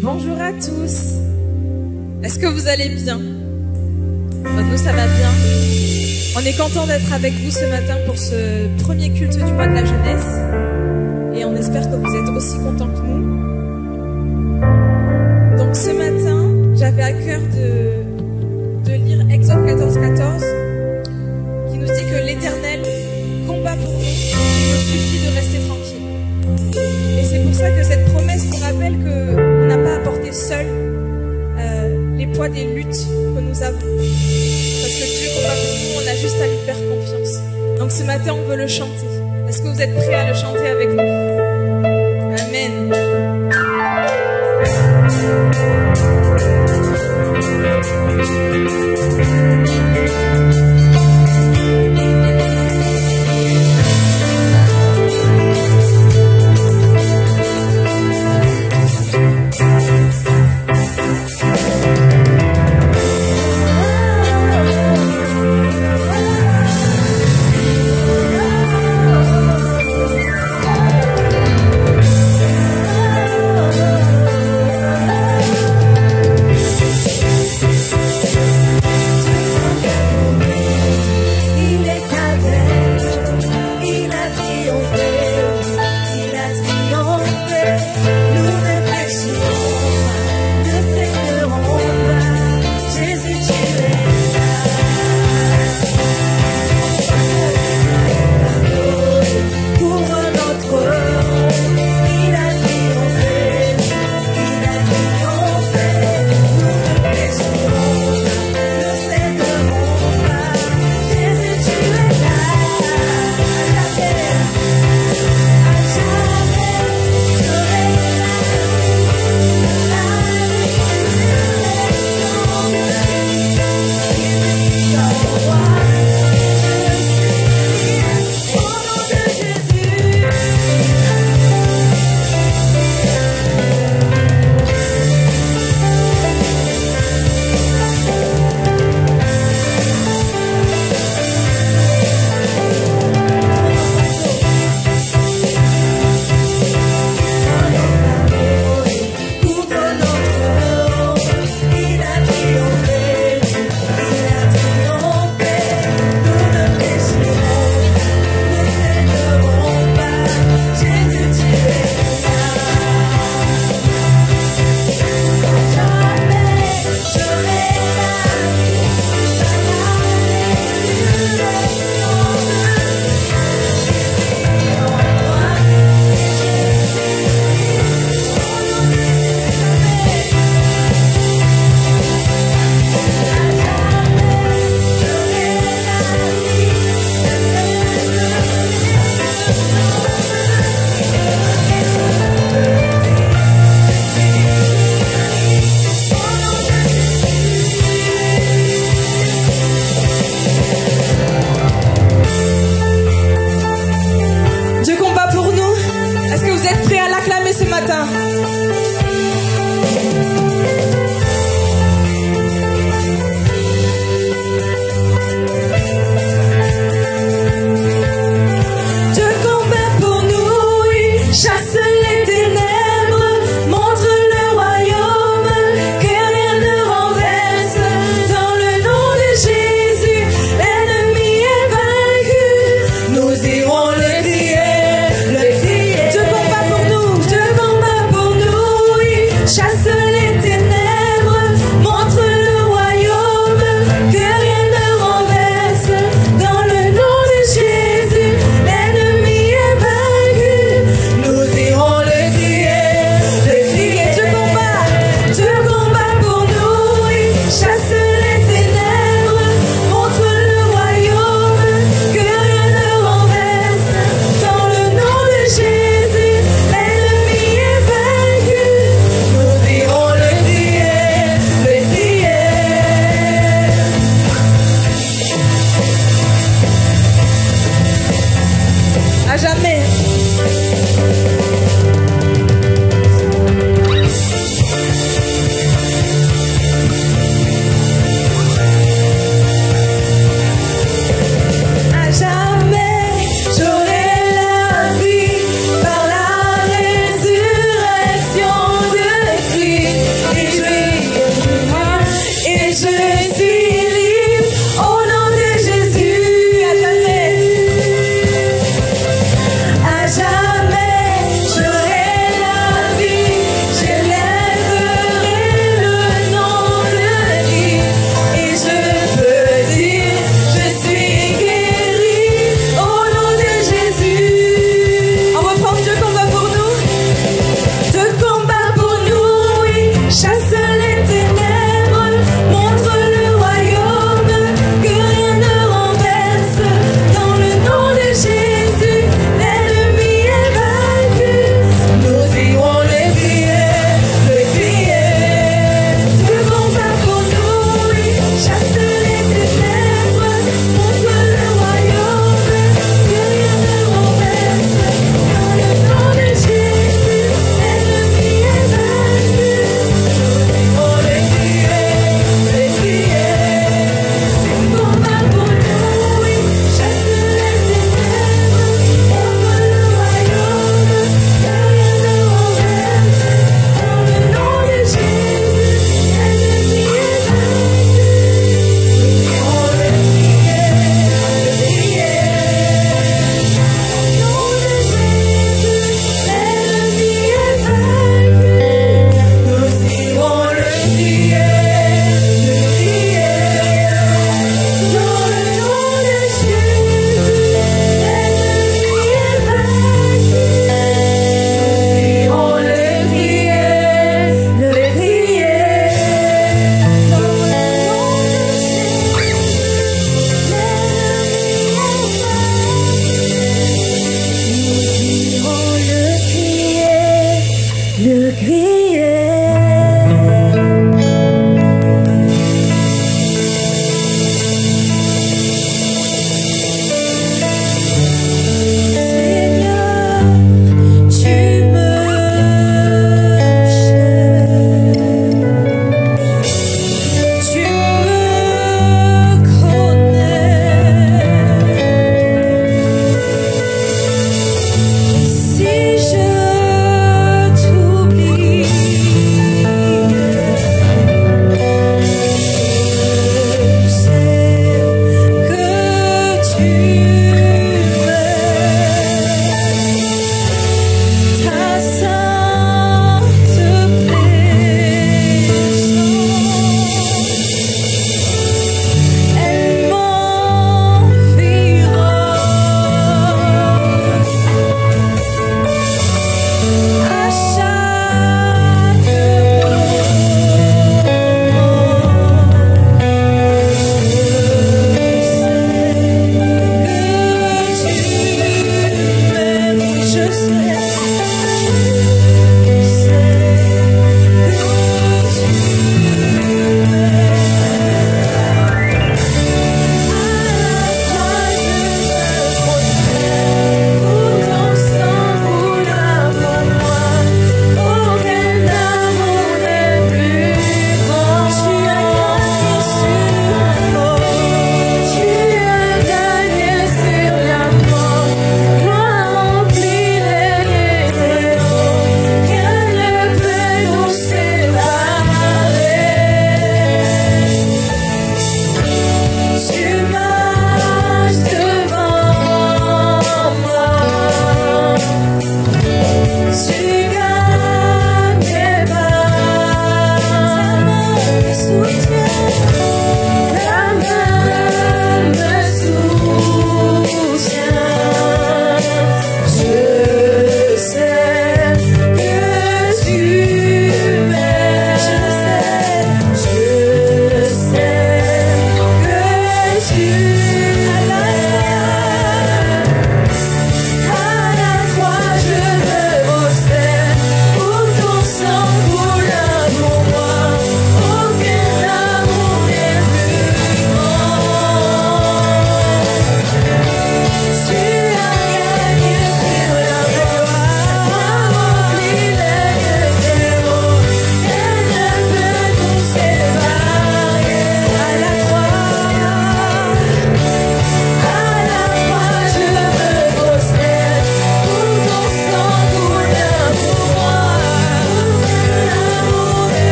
Bonjour à tous. Est-ce que vous allez bien? Nous, ça va bien. On est content d'être avec vous ce matin pour ce premier culte du mois de la jeunesse. Et on espère que vous êtes aussi contents que nous. Donc ce matin, j'avais à cœur de lire Exode 14:14, qui nous dit que l'Éternel combat pour nous, il nous suffit de rester tranquille. Et c'est pour ça que cette promesse nous rappelle qu'on n'a pas à porter seul les poids des luttes que nous avons. Parce que Dieu combat pour nous, on a juste à lui faire confiance. Donc ce matin, on veut le chanter. Est-ce que vous êtes prêts à le chanter avec nous? Amen.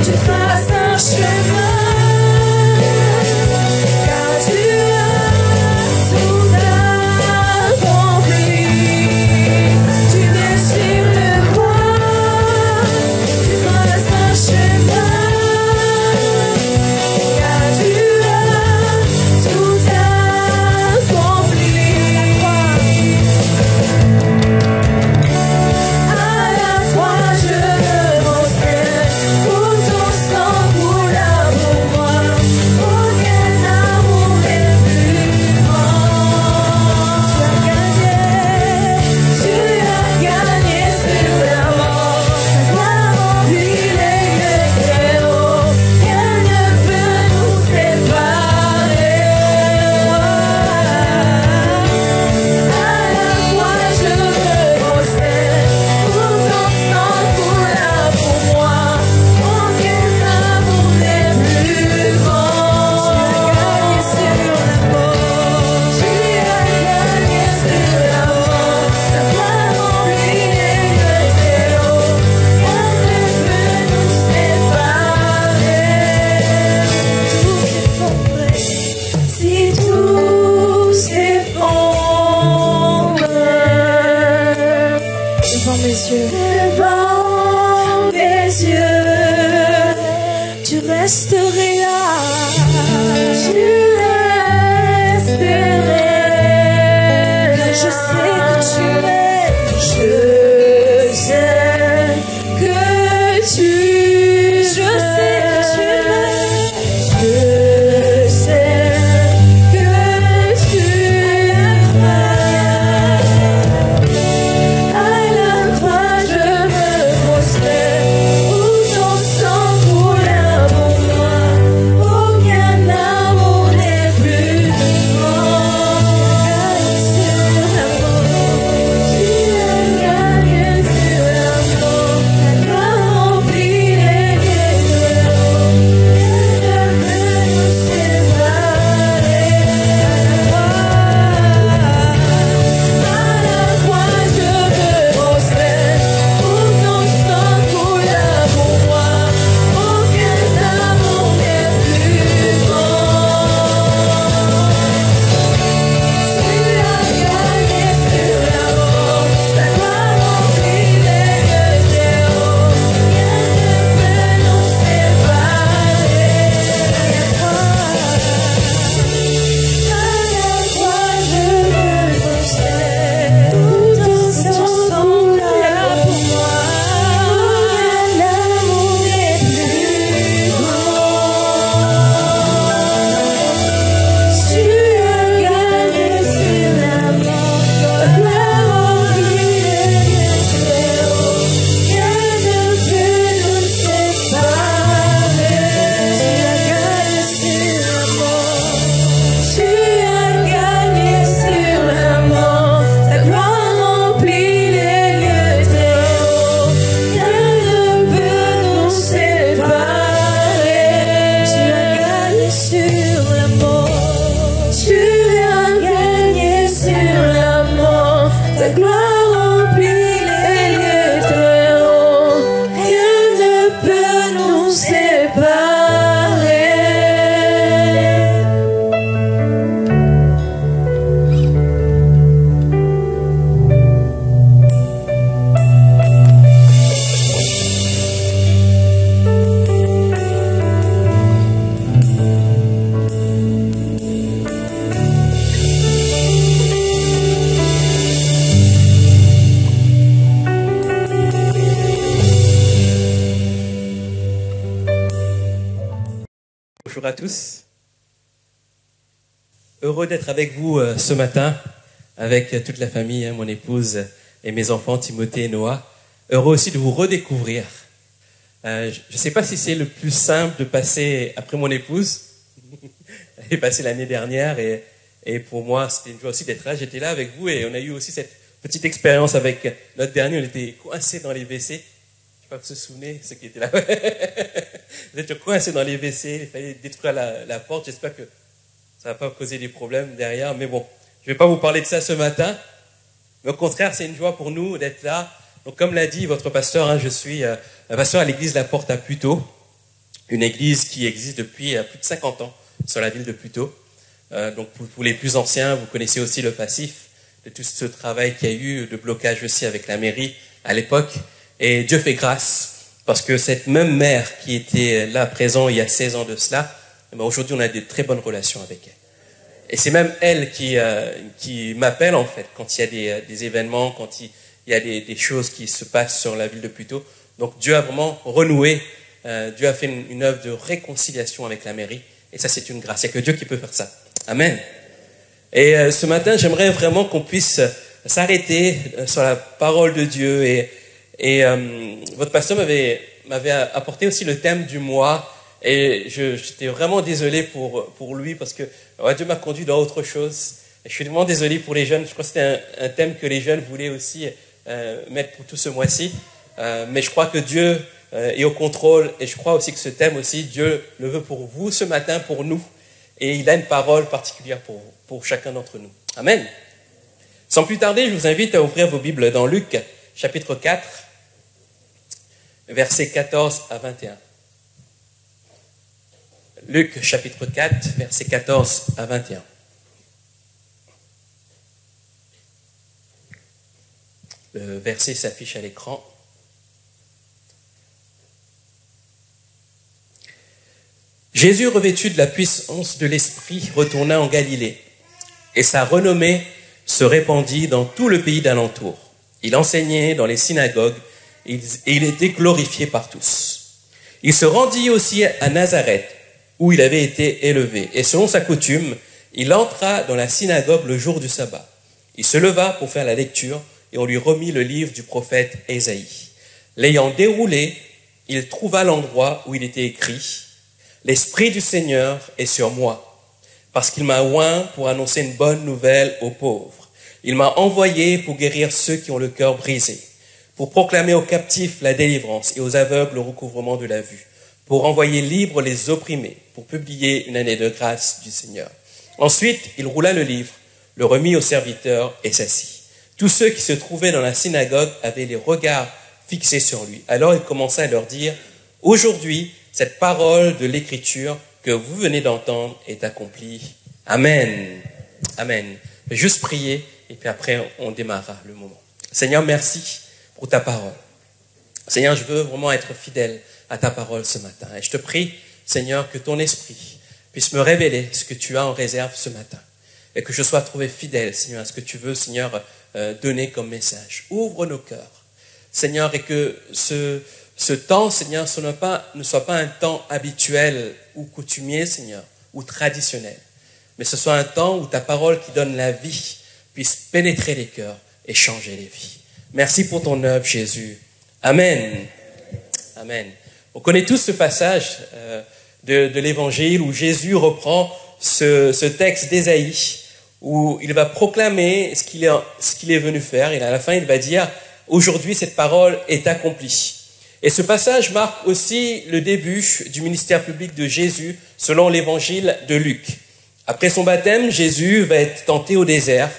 tu fasses un chemin, car tu as tout accompli. Tu es sur le roi, tu fasses un chemin, car tu as tout accompli. À la fois je me prosterne pour ton sang coula pour moi. Aucun amour n'est plus grand. Tu as gagné sur la mort. Ta gloire remplit les lieux très hauts. Rien ne peut nous séparer. À la fois je me prosterne pour ton sang coula pour moi. Aucun amour n'est plus grand. Tu as gagné sur la mort. Tu as gagné sur la mort. Ta gloire remplit les lieux très hauts. Rien ne peut nous séparer. Si tout s'effondre, devant mes yeux, tu resterais là, tu resterais. Je sais que tu m'aimes, je sais que tu m'aimes, je sais que tu m'aimes. À la croix je me prosterne où ton sang coula pour moi. Aucun amour n'est plus grand. Sur la mort, tu as gagné sur la mort. Ta gloire remplit les lieux très hauts. Rien ne peut nous séparer. À la croix je me prosterne où ton sang coula pour moi. Aucun amour n'est plus grand. Tu as gagné sur la mort. Ta gloire remplit les lieux très hauts. Rien ne peut nous séparer. À la croix je me prosterne où ton sang coula pour moi. Aucun amour n'est plus grand. Tu as gagné sur la mort. Ta gloire remplit les lieux très hauts. Rien ne peut nous séparer. Tu as gagné sur la mort. Ta gloire remplit les lieux très hauts. Rien ne peut nous séparer. Tu as gagné sur la mort. Tu as gagné sur la mort. Ta gloire remplit les lieux très hauts. Rien ne peut nous séparer. Bonjour à tous. Heureux d'être avec vous ce matin, avec toute la famille, mon épouse et mes enfants, Timothée et Noah. Heureux aussi de vous redécouvrir. Je ne sais pas si c'est le plus simple de passer après mon épouse. Elle est passée l'année dernière et pour moi, c'était une joie aussi d'être là. J'étais là avec vous et on a eu aussi cette petite expérience avec notre dernier. On était coincés dans les WC. Je ne sais pas si vous vous souvenez, ceux qui étaient là. Vous êtes coincés dans les WC, il fallait détruire la porte. J'espère que ça ne va pas causer des problèmes derrière. Mais bon, je ne vais pas vous parler de ça ce matin. Mais au contraire, c'est une joie pour nous d'être là. Donc, comme l'a dit votre pasteur, je suis pasteur à l'église La Porte à Puteaux. une église qui existe depuis plus de 50 ans sur la ville de Puteaux. Donc pour les plus anciens, vous connaissez aussi le passif de tout ce travail qu'il y a eu de blocage aussi avec la mairie à l'époque. Et Dieu fait grâce parce que cette même mère qui était là présent il y a 16 ans de cela, aujourd'hui on a de très bonnes relations avec elle. Et c'est même elle qui m'appelle en fait quand il y a des événements, quand il y a des choses qui se passent sur la ville de Puteaux. Donc Dieu a vraiment renoué, Dieu a fait une œuvre de réconciliation avec la mairie. Et ça c'est une grâce, il n'y a que Dieu qui peut faire ça. Amen. Et ce matin j'aimerais vraiment qu'on puisse s'arrêter sur la parole de Dieu. Et votre pasteur m'avait apporté aussi le thème du mois. Et j'étais vraiment désolé pour lui parce que Dieu m'a conduit dans autre chose. Et je suis vraiment désolé pour les jeunes. Je crois que c'était un thème que les jeunes voulaient aussi mettre pour tout ce mois-ci. Mais je crois que Dieu est au contrôle. Et je crois aussi que ce thème aussi, Dieu le veut pour vous ce matin, pour nous. Et il a une parole particulière pour chacun d'entre nous. Amen. Sans plus tarder, je vous invite à ouvrir vos Bibles dans Luc, chapitre 4, versets 14 à 21. Luc, chapitre 4, versets 14 à 21. Le verset s'affiche à l'écran. Jésus, revêtu de la puissance de l'Esprit, retourna en Galilée, et sa renommée se répandit dans tout le pays d'alentour. Il enseignait dans les synagogues, et il était glorifié par tous. Il se rendit aussi à Nazareth, où il avait été élevé, et selon sa coutume, il entra dans la synagogue le jour du sabbat. Il se leva pour faire la lecture, et on lui remit le livre du prophète Ésaïe. L'ayant déroulé, il trouva l'endroit où il était écrit « L'Esprit du Seigneur est sur moi, parce qu'il m'a oint pour annoncer une bonne nouvelle aux pauvres. Il m'a envoyé pour guérir ceux qui ont le cœur brisé, pour proclamer aux captifs la délivrance et aux aveugles le recouvrement de la vue, pour envoyer libres les opprimés, pour publier une année de grâce du Seigneur. » Ensuite, il roula le livre, le remit aux serviteurs et s'assit. Tous ceux qui se trouvaient dans la synagogue avaient les regards fixés sur lui. Alors il commença à leur dire « Aujourd'hui, cette parole de l'Écriture que vous venez d'entendre est accomplie. Amen. » Amen. Je vais juste prier et puis après on démarrera le moment. Seigneur, merci pour ta parole. Seigneur, je veux vraiment être fidèle à ta parole ce matin. Et je te prie, Seigneur, que ton esprit puisse me révéler ce que tu as en réserve ce matin. Et que je sois trouvé fidèle, Seigneur, à ce que tu veux, Seigneur, donner comme message. Ouvre nos cœurs, Seigneur, et que ce temps, Seigneur, ne soit pas un temps habituel ou coutumier, Seigneur, ou traditionnel. Mais ce soit un temps où ta parole qui donne la vie puisse pénétrer les cœurs et changer les vies. Merci pour ton œuvre, Jésus. Amen. Amen. On connaît tous ce passage de l'Évangile où Jésus reprend ce texte d'Ésaïe où il va proclamer ce qu'il est venu faire. Et à la fin, il va dire « Aujourd'hui, cette parole est accomplie ». Et ce passage marque aussi le début du ministère public de Jésus selon l'Évangile de Luc. Après son baptême, Jésus va être tenté au désert.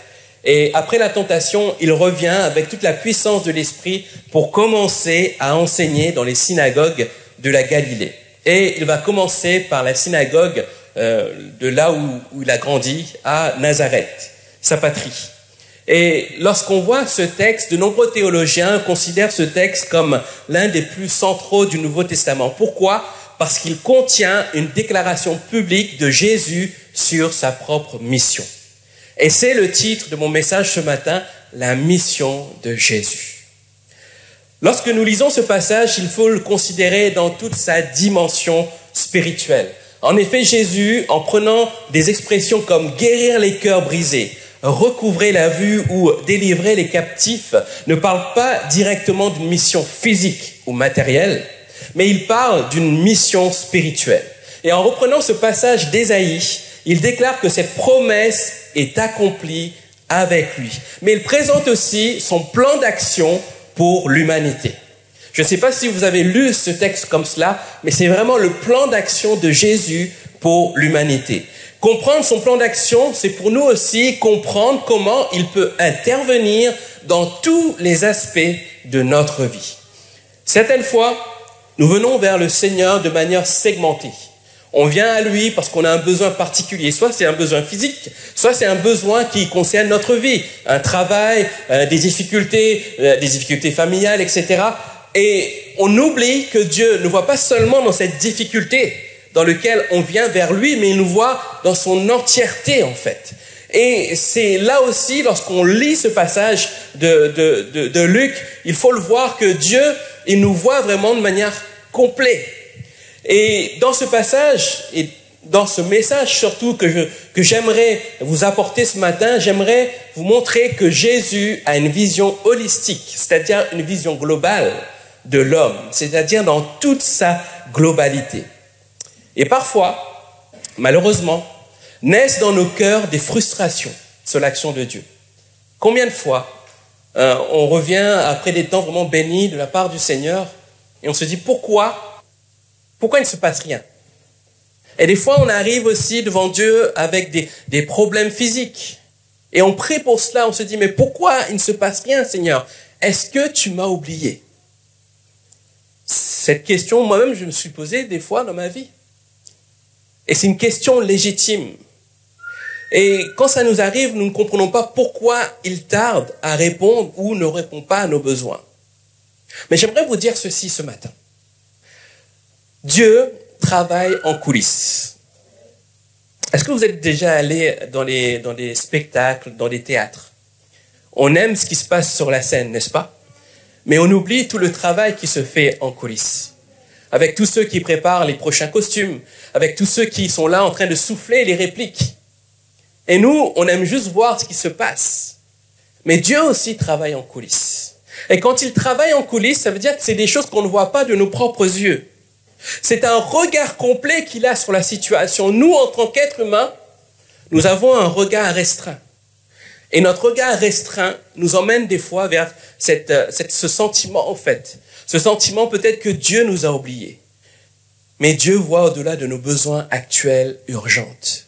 Et après la tentation, il revient avec toute la puissance de l'Esprit pour commencer à enseigner dans les synagogues de la Galilée. Et il va commencer par la synagogue de là où il a grandi, à Nazareth, sa patrie. Et lorsqu'on voit ce texte, de nombreux théologiens considèrent ce texte comme l'un des plus centraux du Nouveau Testament. Pourquoi ? Parce qu'il contient une déclaration publique de Jésus sur sa propre mission. Et c'est le titre de mon message ce matin, la mission de Jésus. Lorsque nous lisons ce passage, il faut le considérer dans toute sa dimension spirituelle. En effet, Jésus, en prenant des expressions comme guérir les cœurs brisés, recouvrer la vue ou délivrer les captifs, ne parle pas directement d'une mission physique ou matérielle, mais il parle d'une mission spirituelle. Et en reprenant ce passage d'Ésaïe, il déclare que cette promesse est accomplie avec lui. Mais il présente aussi son plan d'action pour l'humanité. Je ne sais pas si vous avez lu ce texte comme cela, mais c'est vraiment le plan d'action de Jésus pour l'humanité. Comprendre son plan d'action, c'est pour nous aussi comprendre comment il peut intervenir dans tous les aspects de notre vie. Certaines fois, nous venons vers le Seigneur de manière segmentée. On vient à lui parce qu'on a un besoin particulier. Soit c'est un besoin physique, soit c'est un besoin qui concerne notre vie, un travail, des difficultés familiales, etc. Et on oublie que Dieu ne voit pas seulement dans cette difficulté dans laquelle on vient vers lui, mais il nous voit dans son entièreté en fait. Et c'est là aussi, lorsqu'on lit ce passage de Luc, il faut le voir que Dieu, il nous voit vraiment de manière complète. Et dans ce passage, et dans ce message surtout que j'aimerais vous apporter ce matin, j'aimerais vous montrer que Jésus a une vision holistique, c'est-à-dire une vision globale de l'homme, c'est-à-dire dans toute sa globalité. Et parfois, malheureusement, naissent dans nos cœurs des frustrations sur l'action de Dieu. Combien de fois on revient après des temps vraiment bénis de la part du Seigneur et on se dit pourquoi il ne se passe rien? Et des fois on arrive aussi devant Dieu avec des problèmes physiques et on prie pour cela, on se dit mais pourquoi il ne se passe rien, Seigneur? Est-ce que tu m'as oublié? Cette question, moi-même, je me suis posée des fois dans ma vie. Et c'est une question légitime. Et quand ça nous arrive, nous ne comprenons pas pourquoi il tarde à répondre ou ne répond pas à nos besoins. Mais j'aimerais vous dire ceci ce matin. Dieu travaille en coulisses. Est-ce que vous êtes déjà allé dans des spectacles, dans des théâtres? On aime ce qui se passe sur la scène, n'est-ce pas? Mais on oublie tout le travail qui se fait en coulisses. Avec tous ceux qui préparent les prochains costumes, avec tous ceux qui sont là en train de souffler les répliques. Et nous, on aime juste voir ce qui se passe. Mais Dieu aussi travaille en coulisses. Et quand il travaille en coulisses, ça veut dire que c'est des choses qu'on ne voit pas de nos propres yeux. C'est un regard complet qu'il a sur la situation. Nous, en tant qu'êtres humains, nous avons un regard restreint. Et notre regard restreint nous emmène des fois vers ce sentiment, en fait. Ce sentiment peut-être que Dieu nous a oubliés. Mais Dieu voit au-delà de nos besoins actuels urgents.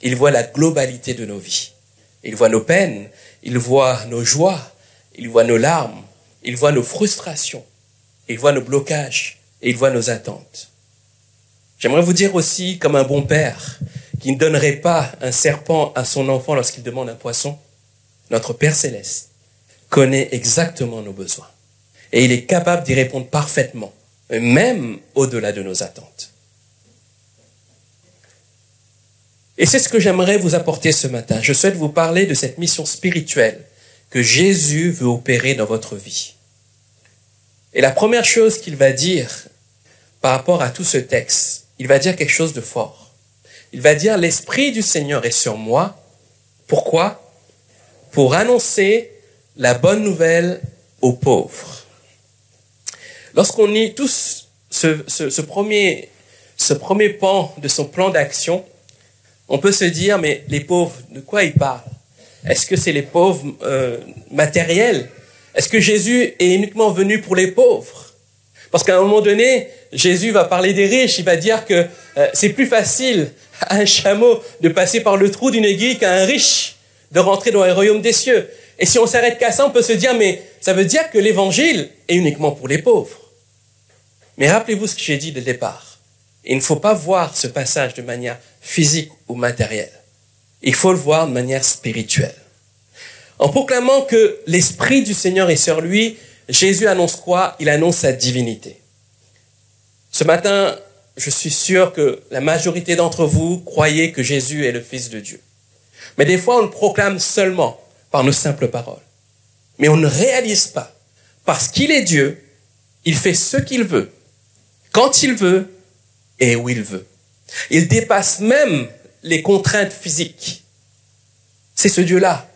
Il voit la globalité de nos vies. Il voit nos peines, il voit nos joies, il voit nos larmes, il voit nos frustrations, il voit nos blocages et il voit nos attentes. J'aimerais vous dire aussi, comme un bon père, qui ne donnerait pas un serpent à son enfant lorsqu'il demande un poisson, notre Père Céleste connaît exactement nos besoins. Et il est capable d'y répondre parfaitement, même au-delà de nos attentes. Et c'est ce que j'aimerais vous apporter ce matin. Je souhaite vous parler de cette mission spirituelle que Jésus veut opérer dans votre vie. Et la première chose qu'il va dire par rapport à tout ce texte, il va dire quelque chose de fort. Il va dire, l'Esprit du Seigneur est sur moi. Pourquoi? Pour annoncer la bonne nouvelle aux pauvres. Lorsqu'on lit tous ce premier pan de son plan d'action, on peut se dire, mais les pauvres, de quoi ils parlent? Est-ce que c'est les pauvres matériels? Est-ce que Jésus est uniquement venu pour les pauvres? Parce qu'à un moment donné, Jésus va parler des riches, il va dire que c'est plus facile à un chameau de passer par le trou d'une aiguille qu'à un riche de rentrer dans le royaume des cieux. Et si on s'arrête qu'à ça, on peut se dire, mais ça veut dire que l'évangile est uniquement pour les pauvres. Mais rappelez-vous ce que j'ai dit dès le départ. Il ne faut pas voir ce passage de manière physique ou matérielle. Il faut le voir de manière spirituelle. En proclamant que l'Esprit du Seigneur est sur lui, Jésus annonce quoi? Il annonce sa divinité. Ce matin, je suis sûr que la majorité d'entre vous croyez que Jésus est le Fils de Dieu. Mais des fois, on le proclame seulement par nos simples paroles. Mais on ne réalise pas. Parce qu'il est Dieu, il fait ce qu'il veut, quand il veut et où il veut. Il dépasse même les contraintes physiques. C'est ce Dieu-là.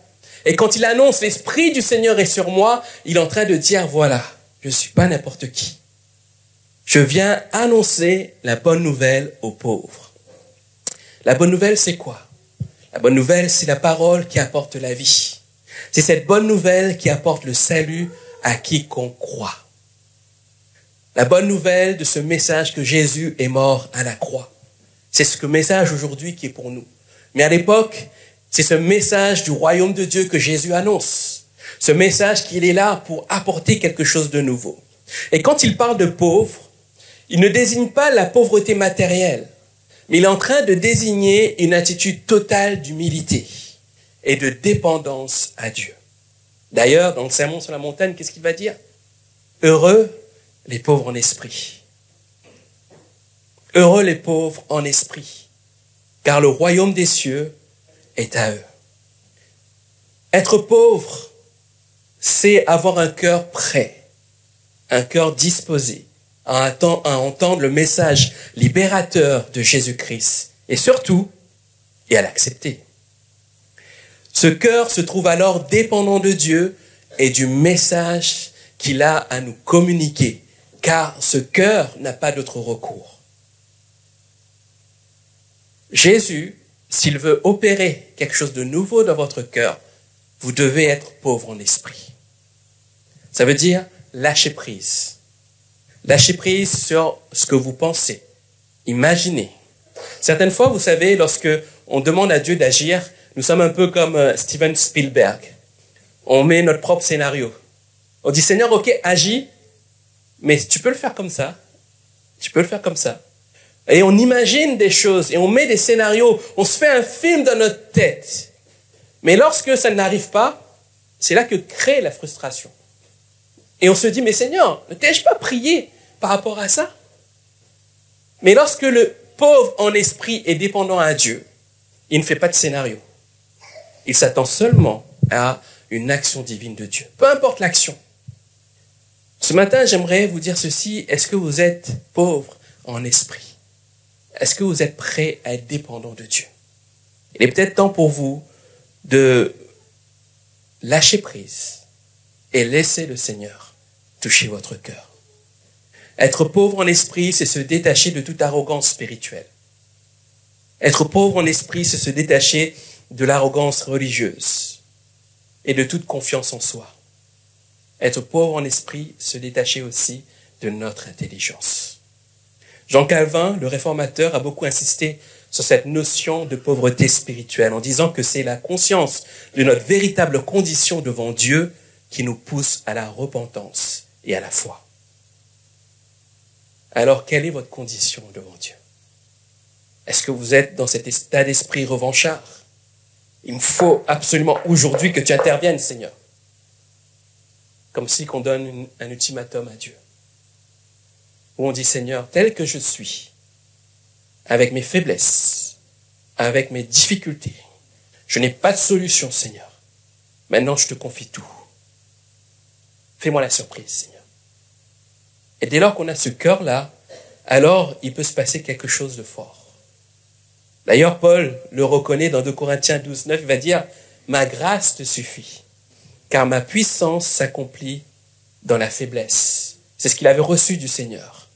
Et quand il annonce l'Esprit du Seigneur est sur moi, il est en train de dire, voilà, je ne suis pas n'importe qui. Je viens annoncer la bonne nouvelle aux pauvres. La bonne nouvelle, c'est quoi? La bonne nouvelle, c'est la parole qui apporte la vie. C'est cette bonne nouvelle qui apporte le salut à quiconque croit. La bonne nouvelle de ce message que Jésus est mort à la croix. C'est ce message aujourd'hui qui est pour nous. Mais à l'époque, c'est ce message du royaume de Dieu que Jésus annonce. Ce message qu'il est là pour apporter quelque chose de nouveau. Et quand il parle de pauvres, il ne désigne pas la pauvreté matérielle, mais il est en train de désigner une attitude totale d'humilité et de dépendance à Dieu. D'ailleurs, dans le Sermon sur la montagne, qu'est-ce qu'il va dire? Heureux les pauvres en esprit. Heureux les pauvres en esprit, car le royaume des cieux est à eux. Être pauvre, c'est avoir un cœur prêt, un cœur disposé à entendre le message libérateur de Jésus-Christ et surtout, et à l'accepter. Ce cœur se trouve alors dépendant de Dieu et du message qu'il a à nous communiquer, car ce cœur n'a pas d'autre recours. Jésus, s'il veut opérer quelque chose de nouveau dans votre cœur, vous devez être pauvre en esprit. Ça veut dire lâcher prise. Lâcher prise sur ce que vous pensez, imaginez. Certaines fois, vous savez, lorsque on demande à Dieu d'agir, nous sommes un peu comme Steven Spielberg. On met notre propre scénario. On dit, Seigneur, ok, agis, mais tu peux le faire comme ça. Tu peux le faire comme ça. Et on imagine des choses et on met des scénarios. On se fait un film dans notre tête. Mais lorsque ça n'arrive pas, c'est là que crée la frustration. Et on se dit, mais Seigneur, ne t'ai-je pas prié par rapport à ça? Mais lorsque le pauvre en esprit est dépendant à Dieu, il ne fait pas de scénario. Il s'attend seulement à une action divine de Dieu. Peu importe l'action. Ce matin, j'aimerais vous dire ceci. Est-ce que vous êtes pauvre en esprit? Est-ce que vous êtes prêt à être dépendant de Dieu? Il est peut-être temps pour vous de lâcher prise et laisser le Seigneur toucher votre cœur. Être pauvre en esprit, c'est se détacher de toute arrogance spirituelle. Être pauvre en esprit, c'est se détacher de l'arrogance religieuse et de toute confiance en soi. Être pauvre en esprit, se détacher aussi de notre intelligence. Jean Calvin, le réformateur, a beaucoup insisté sur cette notion de pauvreté spirituelle en disant que c'est la conscience de notre véritable condition devant Dieu qui nous pousse à la repentance et à la foi. Alors, quelle est votre condition devant Dieu? Est-ce que vous êtes dans cet état d'esprit revanchard? Il me faut absolument aujourd'hui que tu interviennes, Seigneur. Comme si qu'on donne un ultimatum à Dieu. Où on dit, Seigneur, tel que je suis, avec mes faiblesses, avec mes difficultés, je n'ai pas de solution, Seigneur. Maintenant, je te confie tout. Fais-moi la surprise, Seigneur. Et dès lors qu'on a ce cœur-là, alors il peut se passer quelque chose de fort. D'ailleurs, Paul le reconnaît dans 2 Corinthiens 12, 9, il va dire « Ma grâce te suffit, car ma puissance s'accomplit dans la faiblesse. » C'est ce qu'il avait reçu du Seigneur.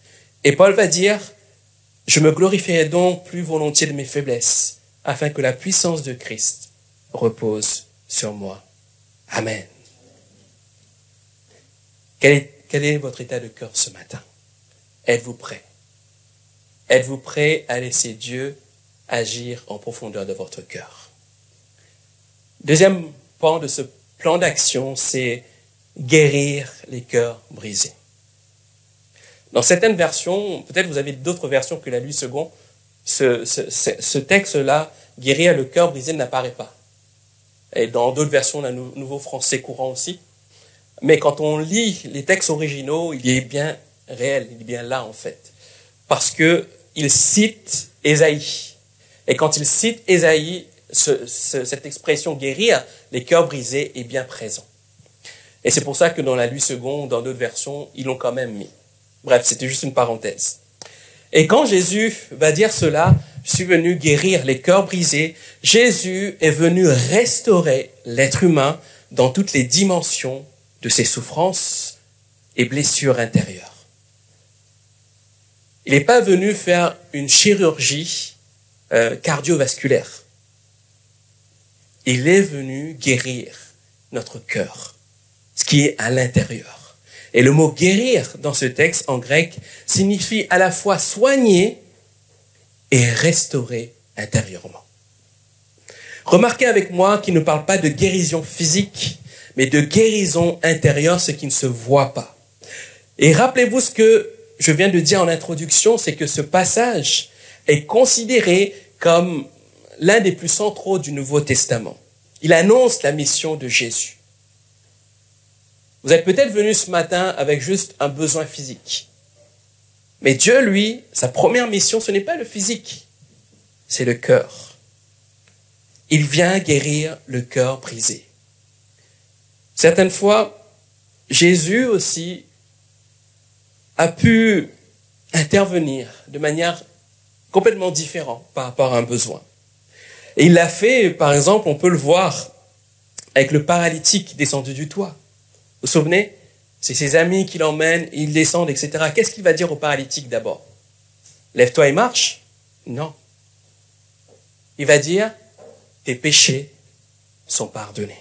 Et Paul va dire « Je me glorifierai donc plus volontiers de mes faiblesses, afin que la puissance de Christ repose sur moi. » Amen. Quel est votre état de cœur ce matin? Êtes-vous prêt? Êtes-vous prêt à laisser Dieu agir en profondeur de votre cœur? Deuxième pan de ce plan d'action, c'est guérir les cœurs brisés. Dans certaines versions, peut-être vous avez d'autres versions que la Louis II, ce texte-là, guérir le cœur brisé, n'apparaît pas. Et dans d'autres versions, on a Nouveau Français courant aussi. Mais quand on lit les textes originaux, il est bien réel, il est bien là en fait. Parce que il cite Ésaïe. Et quand il cite Ésaïe, cette expression guérir les cœurs brisés est bien présent. Et c'est pour ça que dans la Louis II, dans d'autres versions, ils l'ont quand même mis. Bref, c'était juste une parenthèse. Et quand Jésus va dire cela, je suis venu guérir les cœurs brisés, Jésus est venu restaurer l'être humain dans toutes les dimensions de ses souffrances et blessures intérieures. Il n'est pas venu faire une chirurgie cardiovasculaire. Il est venu guérir notre cœur, ce qui est à l'intérieur. Et le mot guérir dans ce texte en grec signifie à la fois soigner et restaurer intérieurement. Remarquez avec moi qu'il ne parle pas de guérison physique, mais de guérison intérieure, ce qui ne se voit pas. Et rappelez-vous ce que je viens de dire en introduction, c'est que ce passage est considéré comme l'un des plus centraux du Nouveau Testament. Il annonce la mission de Jésus. Vous êtes peut-être venu ce matin avec juste un besoin physique. Mais Dieu, lui, sa première mission, ce n'est pas le physique, c'est le cœur. Il vient guérir le cœur brisé. Certaines fois, Jésus aussi a pu intervenir de manière complètement différente par rapport à un besoin. Et il l'a fait, par exemple, on peut le voir avec le paralytique descendu du toit. Vous vous souvenez? C'est ses amis qui l'emmènent, ils descendent, etc. Qu'est-ce qu'il va dire au paralytique d'abord? Lève-toi et marche? Non. Il va dire, tes péchés sont pardonnés.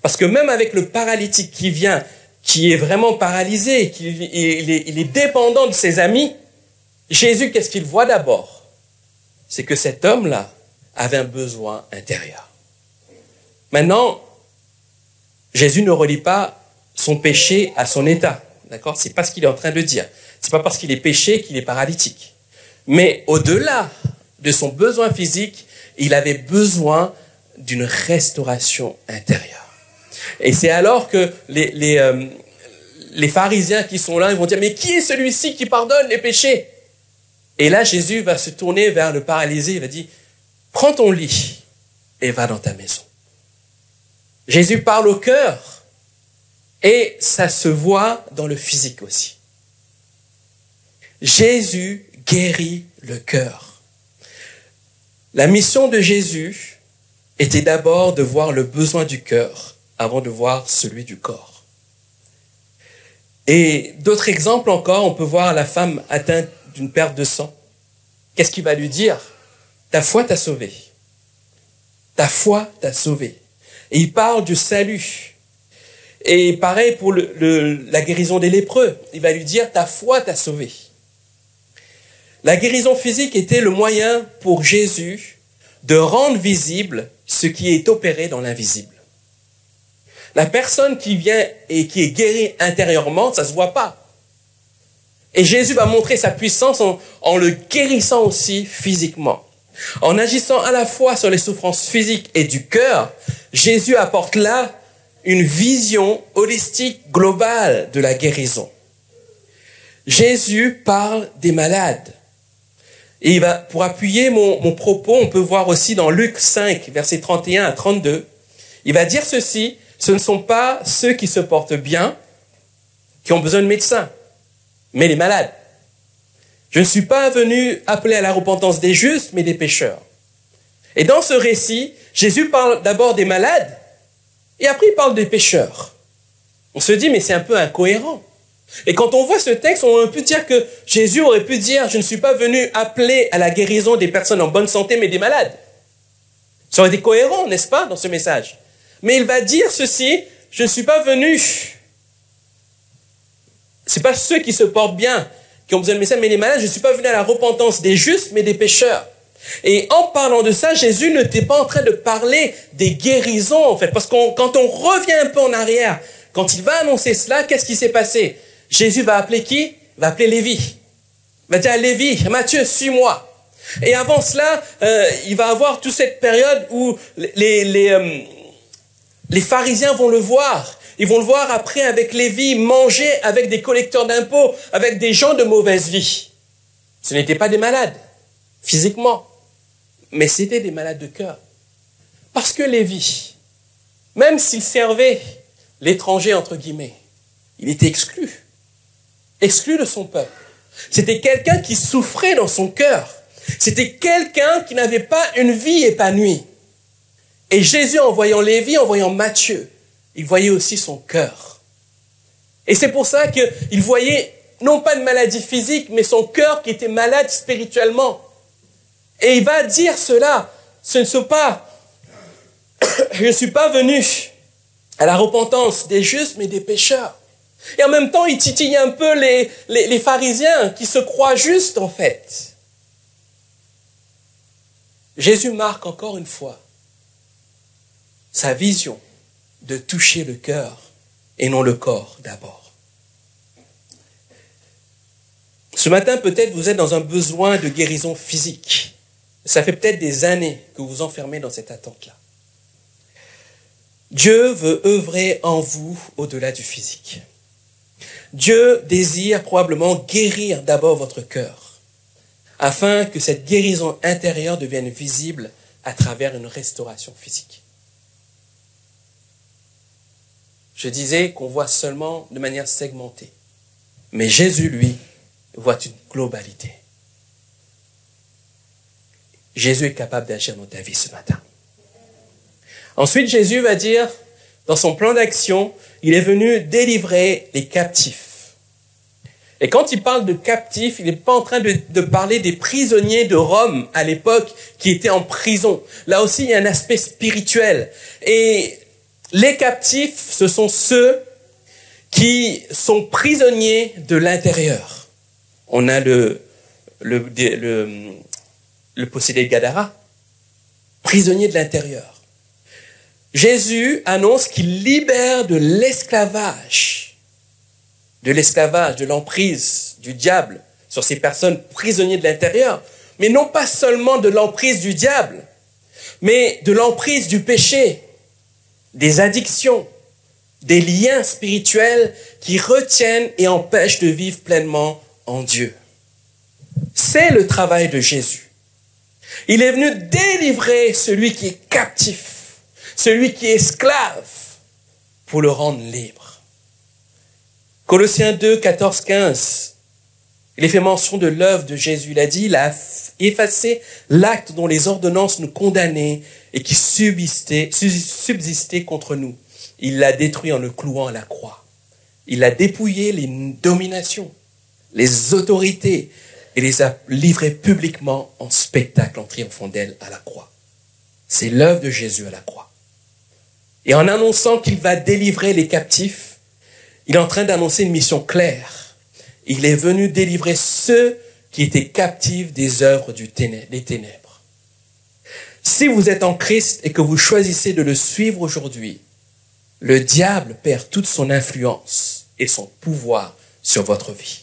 Parce que même avec le paralytique qui vient, qui est vraiment paralysé, il est dépendant de ses amis, Jésus, qu'est-ce qu'il voit d'abord? C'est que cet homme-là avait un besoin intérieur. Maintenant, Jésus ne relie pas son péché à son état. D'accord? C'est pas ce qu'il est en train de dire. C'est pas parce qu'il est péché qu'il est paralytique. Mais au-delà de son besoin physique, il avait besoin d'une restauration intérieure. Et c'est alors que les pharisiens qui sont là, ils vont dire, mais qui est celui-ci qui pardonne les péchés? Et là, Jésus va se tourner vers le paralysé, il va dire, prends ton lit et va dans ta maison. Jésus parle au cœur et ça se voit dans le physique aussi. Jésus guérit le cœur. La mission de Jésus était d'abord de voir le besoin du cœur avant de voir celui du corps. Et d'autres exemples encore, on peut voir la femme atteinte d'une perte de sang. Qu'est-ce qu'il va lui dire? Ta foi t'a sauvé. Ta foi t'a sauvé. Et il parle du salut. Et pareil pour la guérison des lépreux. Il va lui dire, ta foi t'a sauvé. La guérison physique était le moyen pour Jésus de rendre visible ce qui est opéré dans l'invisible. La personne qui vient et qui est guérie intérieurement, ça se voit pas. Et Jésus va montrer sa puissance en le guérissant aussi physiquement. En agissant à la fois sur les souffrances physiques et du cœur, Jésus apporte là une vision holistique globale de la guérison. Jésus parle des malades. Et pour appuyer mon propos, on peut voir aussi dans Luc 5, versets 31 à 32, il va dire ceci, ce ne sont pas ceux qui se portent bien qui ont besoin de médecins, mais les malades. Je ne suis pas venu appeler à la repentance des justes, mais des pécheurs. Et dans ce récit, Jésus parle d'abord des malades, et après il parle des pécheurs. On se dit, mais c'est un peu incohérent. Et quand on voit ce texte, on peut dire que Jésus aurait pu dire, je ne suis pas venu appeler à la guérison des personnes en bonne santé, mais des malades. Ça aurait été cohérent, n'est-ce pas, dans ce message? Mais il va dire ceci, je ne suis pas venu. C'est pas ceux qui se portent bien, qui ont besoin de médecins, mais les malades, je ne suis pas venu à la repentance des justes, mais des pécheurs. Et en parlant de ça, Jésus n'était pas en train de parler des guérisons, en fait. Parce que quand on revient un peu en arrière, quand il va annoncer cela, qu'est-ce qui s'est passé? Jésus va appeler qui? Il va appeler Lévi. Il va dire à Lévi, Matthieu, suis-moi. Et avant cela, il va avoir toute cette période où les pharisiens vont le voir. Ils vont le voir après avec Lévi manger avec des collecteurs d'impôts, avec des gens de mauvaise vie. Ce n'étaient pas des malades, physiquement, mais c'était des malades de cœur. Parce que Lévi, même s'il servait l'étranger, entre guillemets, il était exclu de son peuple. C'était quelqu'un qui souffrait dans son cœur. C'était quelqu'un qui n'avait pas une vie épanouie. Et Jésus, en voyant Lévi, en voyant Matthieu, il voyait aussi son cœur. Et c'est pour ça qu'il voyait non pas une maladie physique, mais son cœur qui était malade spirituellement. Et il va dire cela, ce ne sont pas, je ne suis pas venu à la repentance des justes, mais des pécheurs. Et en même temps, il titille un peu les pharisiens qui se croient justes, en fait. Jésus marque encore une fois sa vision de toucher le cœur et non le corps d'abord. Ce matin, peut-être vous êtes dans un besoin de guérison physique. Ça fait peut-être des années que vous vous enfermez dans cette attente-là. Dieu veut œuvrer en vous au-delà du physique. Dieu désire probablement guérir d'abord votre cœur, afin que cette guérison intérieure devienne visible à travers une restauration physique. Je disais qu'on voit seulement de manière segmentée, mais Jésus, lui, voit une globalité. Jésus est capable d'agir dans ta vie ce matin. Ensuite, Jésus va dire, dans son plan d'action, il est venu délivrer les captifs. Et quand il parle de captifs, il n'est pas en train de parler des prisonniers de Rome à l'époque qui étaient en prison. Là aussi, il y a un aspect spirituel. Et les captifs, ce sont ceux qui sont prisonniers de l'intérieur. On a le possédé de Gadara, prisonnier de l'intérieur. Jésus annonce qu'il libère de l'esclavage, de l'emprise du diable sur ces personnes prisonniers de l'intérieur, mais non pas seulement de l'emprise du diable, mais de l'emprise du péché, des addictions, des liens spirituels qui retiennent et empêchent de vivre pleinement en Dieu. C'est le travail de Jésus. Il est venu délivrer celui qui est captif, celui qui est esclave, pour le rendre libre. Colossiens 2, 14, 15, il est fait mention de l'œuvre de Jésus. Il a dit, il a effacé l'acte dont les ordonnances nous condamnaient et qui subsistait contre nous. Il l'a détruit en le clouant à la croix. Il a dépouillé les dominations, les autorités, et les a livrés publiquement en spectacle en triomphant d'elle à la croix. C'est l'œuvre de Jésus à la croix. Et en annonçant qu'il va délivrer les captifs, il est en train d'annoncer une mission claire. Il est venu délivrer ceux qui étaient captifs des œuvres des ténèbres. Si vous êtes en Christ et que vous choisissez de le suivre aujourd'hui, le diable perd toute son influence et son pouvoir sur votre vie.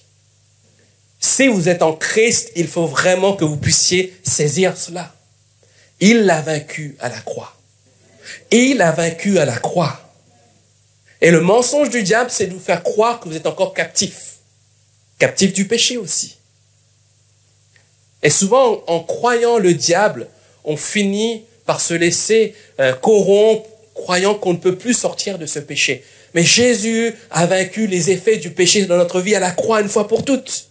Si vous êtes en Christ, il faut vraiment que vous puissiez saisir cela. Il l'a vaincu à la croix. Il a vaincu à la croix. Et le mensonge du diable, c'est de vous faire croire que vous êtes encore captif. Captif du péché aussi. Et souvent, en croyant le diable, on finit par se laisser corrompre, croyant qu'on ne peut plus sortir de ce péché. Mais Jésus a vaincu les effets du péché dans notre vie à la croix une fois pour toutes.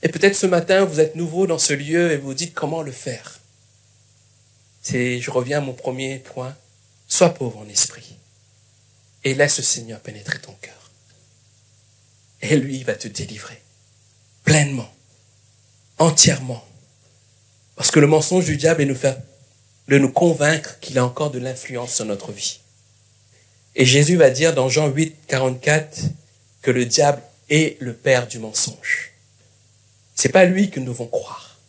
Et peut-être ce matin, vous êtes nouveau dans ce lieu et vous vous dites comment le faire. Je reviens à mon premier point. Sois pauvre en esprit et laisse le Seigneur pénétrer ton cœur. Et lui, il va te délivrer pleinement, entièrement. Parce que le mensonge du diable est de nous convaincre qu'il a encore de l'influence sur notre vie. Et Jésus va dire dans Jean 8, 44 que le diable est le père du mensonge. C'est pas lui que nous devons croire.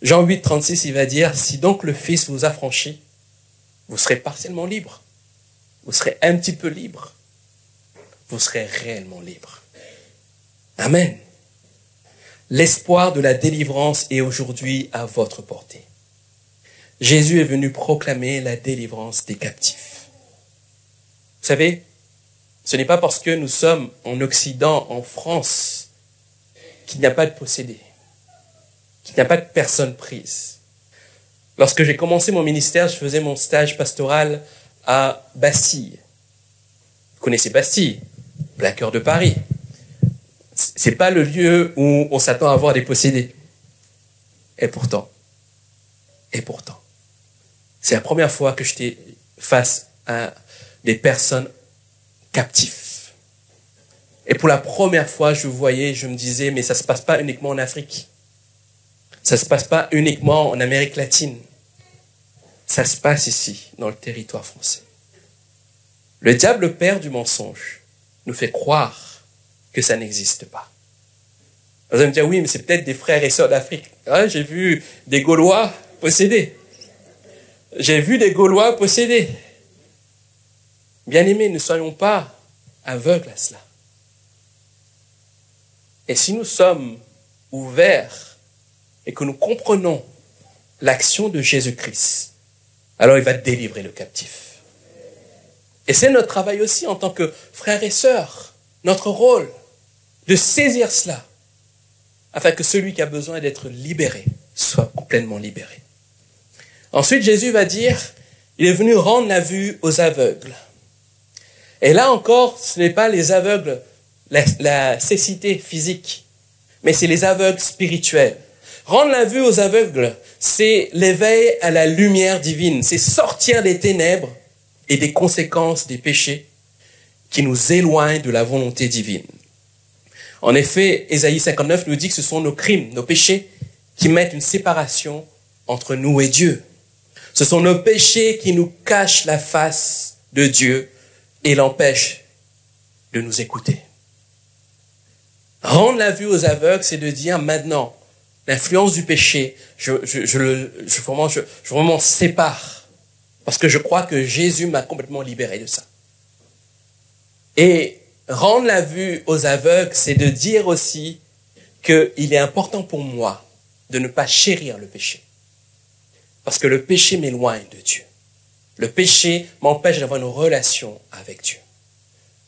Jean 8, 36, il va dire, si donc le Fils vous affranchit, vous serez partiellement libre. Vous serez un petit peu libre. Vous serez réellement libre. Amen. L'espoir de la délivrance est aujourd'hui à votre portée. Jésus est venu proclamer la délivrance des captifs. Vous savez, ce n'est pas parce que nous sommes en Occident, en France, qu'il n'y a pas de possédés, qu'il n'y a pas de personnes prises. Lorsque j'ai commencé mon ministère, je faisais mon stage pastoral à Bastille. Vous connaissez Bastille, plein cœur de Paris. C'est pas le lieu où on s'attend à voir des possédés. Et pourtant, c'est la première fois que j'étais face à des personnes captives. Et pour la première fois, je me disais, mais ça se passe pas uniquement en Afrique. Ça se passe pas uniquement en Amérique latine. Ça se passe ici, dans le territoire français. Le diable, père du mensonge, nous fait croire que ça n'existe pas. Vous allez me dire, oui, mais c'est peut-être des frères et sœurs d'Afrique. Ah, j'ai vu des Gaulois possédés. Bien-aimés, ne soyons pas aveugles à cela. Et si nous sommes ouverts et que nous comprenons l'action de Jésus-Christ, alors il va délivrer le captif. Et c'est notre travail aussi en tant que frères et sœurs, notre rôle, de saisir cela, afin que celui qui a besoin d'être libéré soit complètement libéré. Ensuite, Jésus va dire, il est venu rendre la vue aux aveugles. Et là encore, ce n'est pas les aveugles, la cécité physique, mais c'est les aveugles spirituels. Rendre la vue aux aveugles, c'est l'éveil à la lumière divine, c'est sortir des ténèbres et des conséquences des péchés qui nous éloignent de la volonté divine. En effet, Ésaïe 59 nous dit que ce sont nos crimes, nos péchés qui mettent une séparation entre nous et Dieu. Ce sont nos péchés qui nous cachent la face de Dieu et l'empêchent de nous écouter. Rendre la vue aux aveugles, c'est de dire maintenant, l'influence du péché, je vraiment sépare. Parce que je crois que Jésus m'a complètement libéré de ça. Et rendre la vue aux aveugles, c'est de dire aussi qu'il est important pour moi de ne pas chérir le péché. Parce que le péché m'éloigne de Dieu. Le péché m'empêche d'avoir une relation avec Dieu.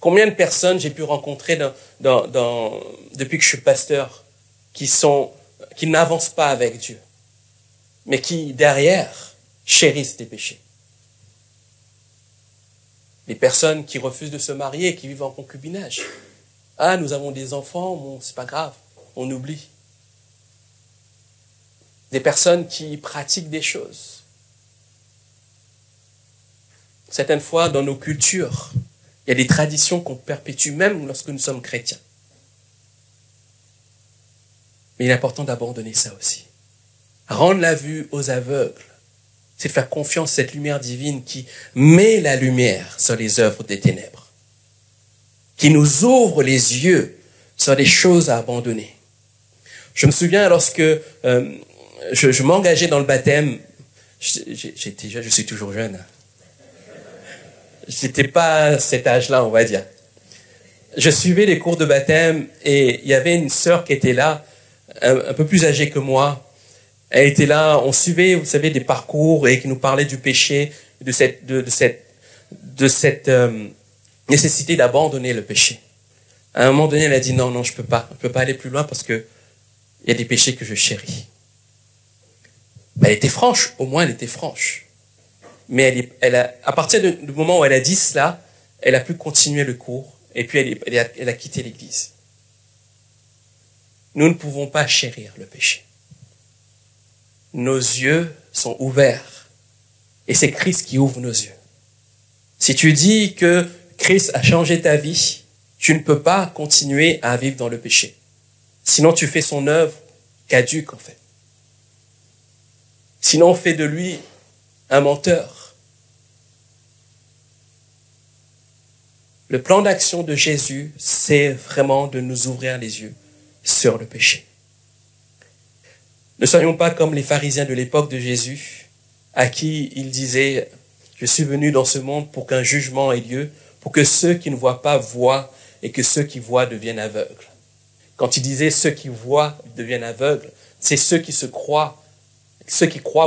Combien de personnes j'ai pu rencontrer depuis que je suis pasteur qui n'avancent pas avec Dieu, mais qui, derrière, chérissent des péchés. Les personnes qui refusent de se marier et qui vivent en concubinage. Ah, nous avons des enfants, bon, c'est pas grave, on oublie. Des personnes qui pratiquent des choses. Certaines fois, dans nos cultures, il y a des traditions qu'on perpétue même lorsque nous sommes chrétiens. Mais il est important d'abandonner ça aussi. Rendre la vue aux aveugles, c'est de faire confiance à cette lumière divine qui met la lumière sur les œuvres des ténèbres, qui nous ouvre les yeux sur les choses à abandonner. Je me souviens lorsque je m'engageais dans le baptême, je suis toujours jeune. J'étais pas à cet âge-là, on va dire. Je suivais les cours de baptême et il y avait une sœur qui était là, un peu plus âgée que moi. Elle était là, on suivait, vous savez, des parcours et qui nous parlait du péché, de cette nécessité d'abandonner le péché. À un moment donné, elle a dit non, je peux pas aller plus loin parce que il y a des péchés que je chéris. Elle était franche, au moins elle était franche. Mais à partir du moment où elle a dit cela, elle a pu continuer le cours et puis elle a quitté l'église. Nous ne pouvons pas chérir le péché. Nos yeux sont ouverts et c'est Christ qui ouvre nos yeux. Si tu dis que Christ a changé ta vie, tu ne peux pas continuer à vivre dans le péché. Sinon tu fais son œuvre caduque en fait. Sinon on fait de lui un menteur. Le plan d'action de Jésus, c'est vraiment de nous ouvrir les yeux sur le péché. Ne soyons pas comme les pharisiens de l'époque de Jésus, à qui il disait « Je suis venu dans ce monde pour qu'un jugement ait lieu, pour que ceux qui ne voient pas voient et que ceux qui voient deviennent aveugles. » Quand il disait « ceux qui voient deviennent aveugles », c'est ceux qui croient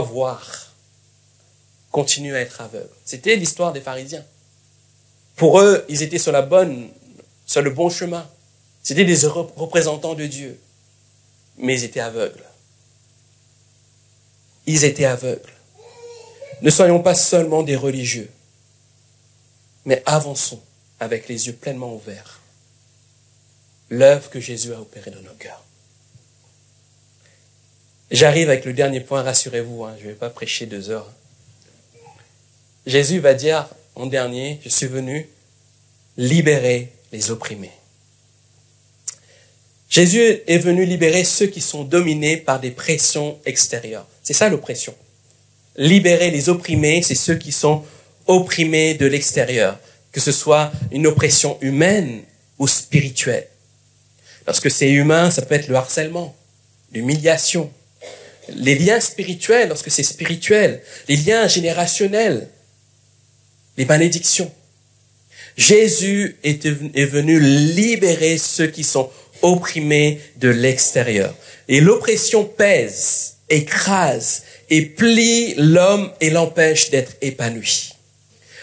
voir, continuent à être aveugles. C'était l'histoire des pharisiens. Pour eux, ils étaient sur le bon chemin. C'était des représentants de Dieu. Mais ils étaient aveugles. Ils étaient aveugles. Ne soyons pas seulement des religieux, mais avançons avec les yeux pleinement ouverts. L'œuvre que Jésus a opérée dans nos cœurs. J'arrive avec le dernier point, rassurez-vous, je ne vais pas prêcher 2 heures. Jésus va dire en dernier, je suis venu libérer les opprimés. Jésus est venu libérer ceux qui sont dominés par des pressions extérieures. C'est ça l'oppression. Libérer les opprimés, c'est ceux qui sont opprimés de l'extérieur, que ce soit une oppression humaine ou spirituelle. Lorsque c'est humain, ça peut être le harcèlement, l'humiliation. Les liens spirituels, lorsque c'est spirituel, les liens générationnels, les malédictions. Jésus est venu libérer ceux qui sont opprimé de l'extérieur. Et l'oppression pèse, écrase et plie l'homme et l'empêche d'être épanoui.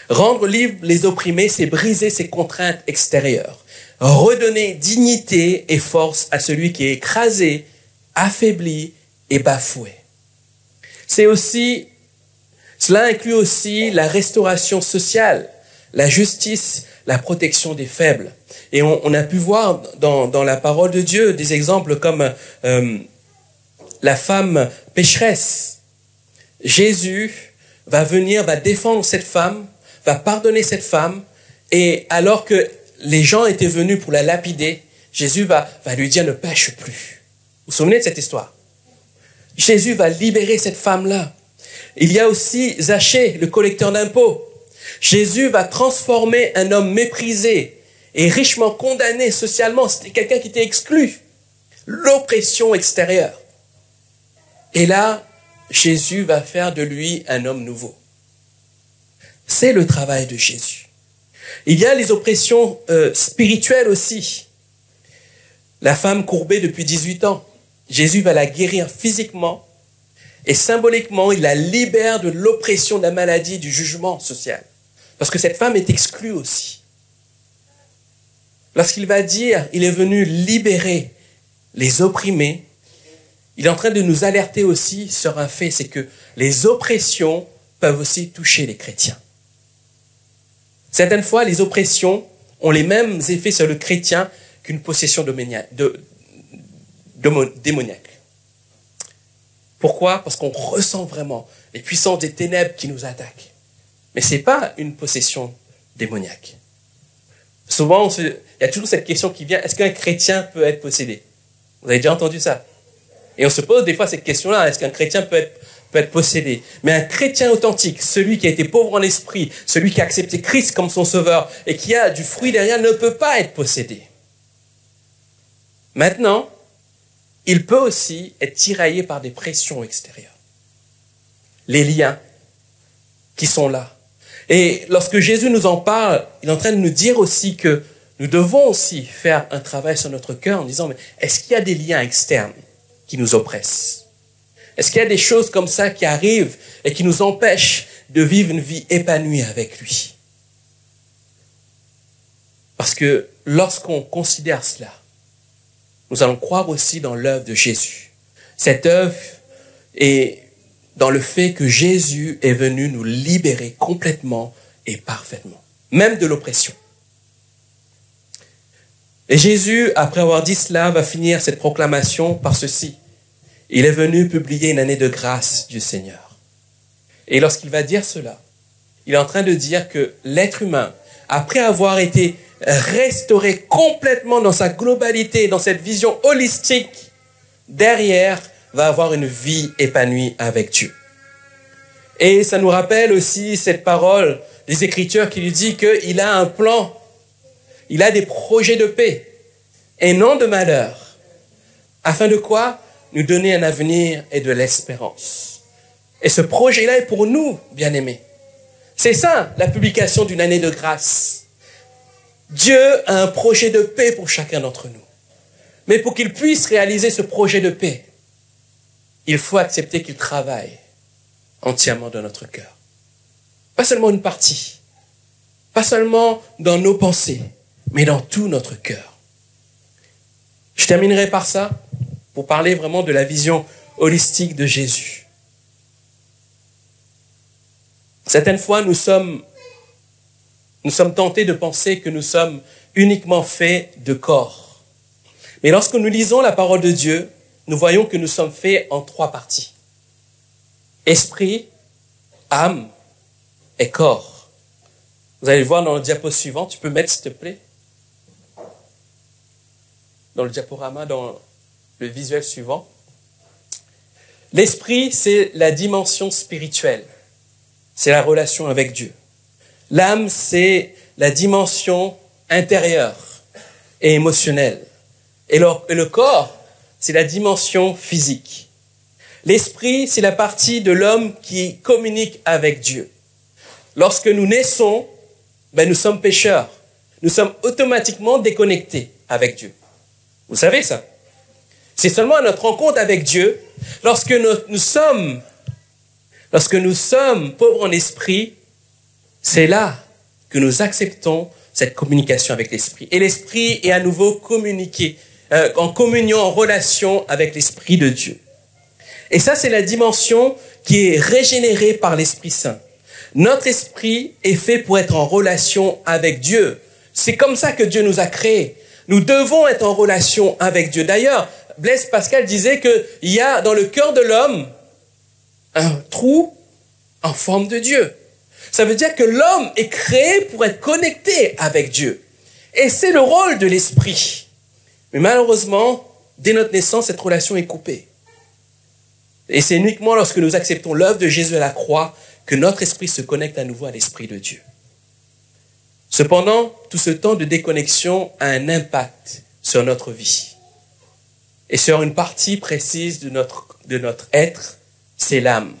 Rendre libres les opprimés, c'est briser ces contraintes extérieures. Redonner dignité et force à celui qui est écrasé, affaibli et bafoué. Cela inclut aussi la restauration sociale, la justice, la protection des faibles. Et on a pu voir dans la parole de Dieu des exemples comme la femme pécheresse. Jésus va venir, va défendre cette femme, va pardonner cette femme, et alors que les gens étaient venus pour la lapider, Jésus va lui dire ne pêche plus. Vous vous souvenez de cette histoire? Jésus va libérer cette femme-là. Il y a aussi Zachée, le collecteur d'impôts. Jésus va transformer un homme méprisé et richement condamné socialement. C'était quelqu'un qui était exclu. L'oppression extérieure. Et là, Jésus va faire de lui un homme nouveau. C'est le travail de Jésus. Il y a les oppressions spirituelles aussi. La femme courbée depuis 18 ans. Jésus va la guérir physiquement et symboliquement, il la libère de l'oppression de la maladie, du jugement social. Parce que cette femme est exclue aussi. Lorsqu'il va dire, il est venu libérer les opprimés, il est en train de nous alerter aussi sur un fait, c'est que les oppressions peuvent aussi toucher les chrétiens. Certaines fois, les oppressions ont les mêmes effets sur le chrétien qu'une possession démoniaque. Pourquoi? Parce qu'on ressent vraiment les puissances des ténèbres qui nous attaquent. Mais ce n'est pas une possession démoniaque. Souvent, il y a toujours cette question qui vient, est-ce qu'un chrétien peut être possédé? Vous avez déjà entendu ça? Et on se pose des fois cette question-là, est-ce qu'un chrétien peut être possédé? Mais un chrétien authentique, celui qui a été pauvre en esprit, celui qui a accepté Christ comme son sauveur et qui a du fruit derrière, ne peut pas être possédé. Maintenant, il peut aussi être tiraillé par des pressions extérieures. Les liens qui sont là. Et lorsque Jésus nous en parle, il est en train de nous dire aussi que nous devons aussi faire un travail sur notre cœur en disant, mais est-ce qu'il y a des liens externes qui nous oppressent? Est-ce qu'il y a des choses comme ça qui arrivent et qui nous empêchent de vivre une vie épanouie avec lui? Parce que lorsqu'on considère cela, nous allons croire aussi dans l'œuvre de Jésus. Cette œuvre est dans le fait que Jésus est venu nous libérer complètement et parfaitement, même de l'oppression. Et Jésus, après avoir dit cela, va finir cette proclamation par ceci. Il est venu publier une année de grâce du Seigneur. Et lorsqu'il va dire cela, il est en train de dire que l'être humain, après avoir été restauré complètement dans sa globalité, dans cette vision holistique, derrière, va avoir une vie épanouie avec Dieu. Et ça nous rappelle aussi cette parole des Écritures qui lui dit qu'il a un plan, il a des projets de paix et non de malheur. Afin de quoi? Nous donner un avenir et de l'espérance. Et ce projet-là est pour nous, bien-aimés. C'est ça, la publication d'une année de grâce. Dieu a un projet de paix pour chacun d'entre nous. Mais pour qu'il puisse réaliser ce projet de paix, il faut accepter qu'il travaille entièrement dans notre cœur. Pas seulement une partie, pas seulement dans nos pensées, mais dans tout notre cœur. Je terminerai par ça, pour parler vraiment de la vision holistique de Jésus. Certaines fois, nous sommes tentés de penser que nous sommes uniquement faits de corps. Mais lorsque nous lisons la parole de Dieu, nous voyons que nous sommes faits en 3 parties. Esprit, âme et corps. Vous allez le voir dans le diapo suivant. Tu peux mettre, s'il te plaît, dans le diaporama, dans le visuel suivant. L'esprit, c'est la dimension spirituelle. C'est la relation avec Dieu. L'âme, c'est la dimension intérieure et émotionnelle. Et le corps, c'est la dimension physique. L'esprit, c'est la partie de l'homme qui communique avec Dieu. Lorsque nous naissons, nous sommes pécheurs. Nous sommes automatiquement déconnectés avec Dieu. Vous savez ça. C'est seulement à notre rencontre avec Dieu, lorsque nous sommes pauvres en esprit, c'est là que nous acceptons cette communication avec l'Esprit. Et l'Esprit est à nouveau communiqué, en communion, en relation avec l'Esprit de Dieu. Et ça, c'est la dimension qui est régénérée par l'Esprit Saint. Notre esprit est fait pour être en relation avec Dieu. C'est comme ça que Dieu nous a créés. Nous devons être en relation avec Dieu. D'ailleurs, Blaise Pascal disait qu'il y a dans le cœur de l'homme un trou en forme de Dieu. Ça veut dire que l'homme est créé pour être connecté avec Dieu. Et c'est le rôle de l'esprit. Mais malheureusement, dès notre naissance, cette relation est coupée. Et c'est uniquement lorsque nous acceptons l'œuvre de Jésus à la croix que notre esprit se connecte à nouveau à l'Esprit de Dieu. Cependant, tout ce temps de déconnexion a un impact sur notre vie. Et sur une partie précise de notre être, c'est l'âme.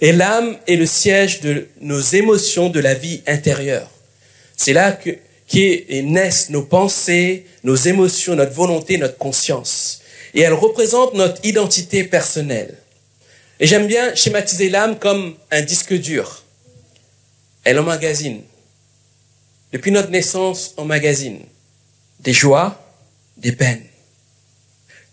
Et l'âme est le siège de nos émotions, de la vie intérieure. C'est là que naissent nos pensées, nos émotions, notre volonté, notre conscience. Et elle représente notre identité personnelle. Et j'aime bien schématiser l'âme comme un disque dur. Elle emmagasine. Depuis notre naissance, on emmagasine des joies, des peines.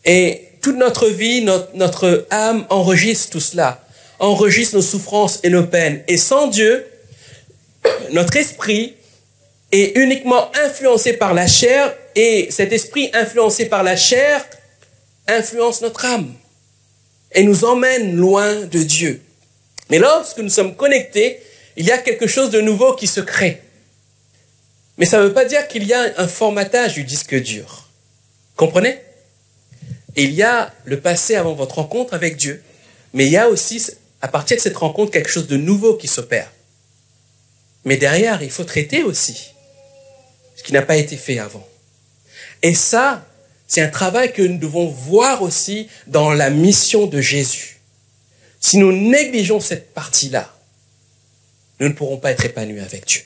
Et toute notre vie, notre âme enregistre tout cela, enregistre nos souffrances et nos peines. Et sans Dieu, notre esprit est uniquement influencé par la chair, et cet esprit influencé par la chair influence notre âme et nous emmène loin de Dieu. Mais lorsque nous sommes connectés, il y a quelque chose de nouveau qui se crée. Mais ça ne veut pas dire qu'il y a un formatage du disque dur. Comprenez? Il y a le passé avant votre rencontre avec Dieu, mais il y a aussi, à partir de cette rencontre, quelque chose de nouveau qui s'opère. Mais derrière, il faut traiter aussi ce qui n'a pas été fait avant. Et ça, c'est un travail que nous devons voir aussi dans la mission de Jésus. Si nous négligeons cette partie-là, nous ne pourrons pas être épanouis avec Dieu.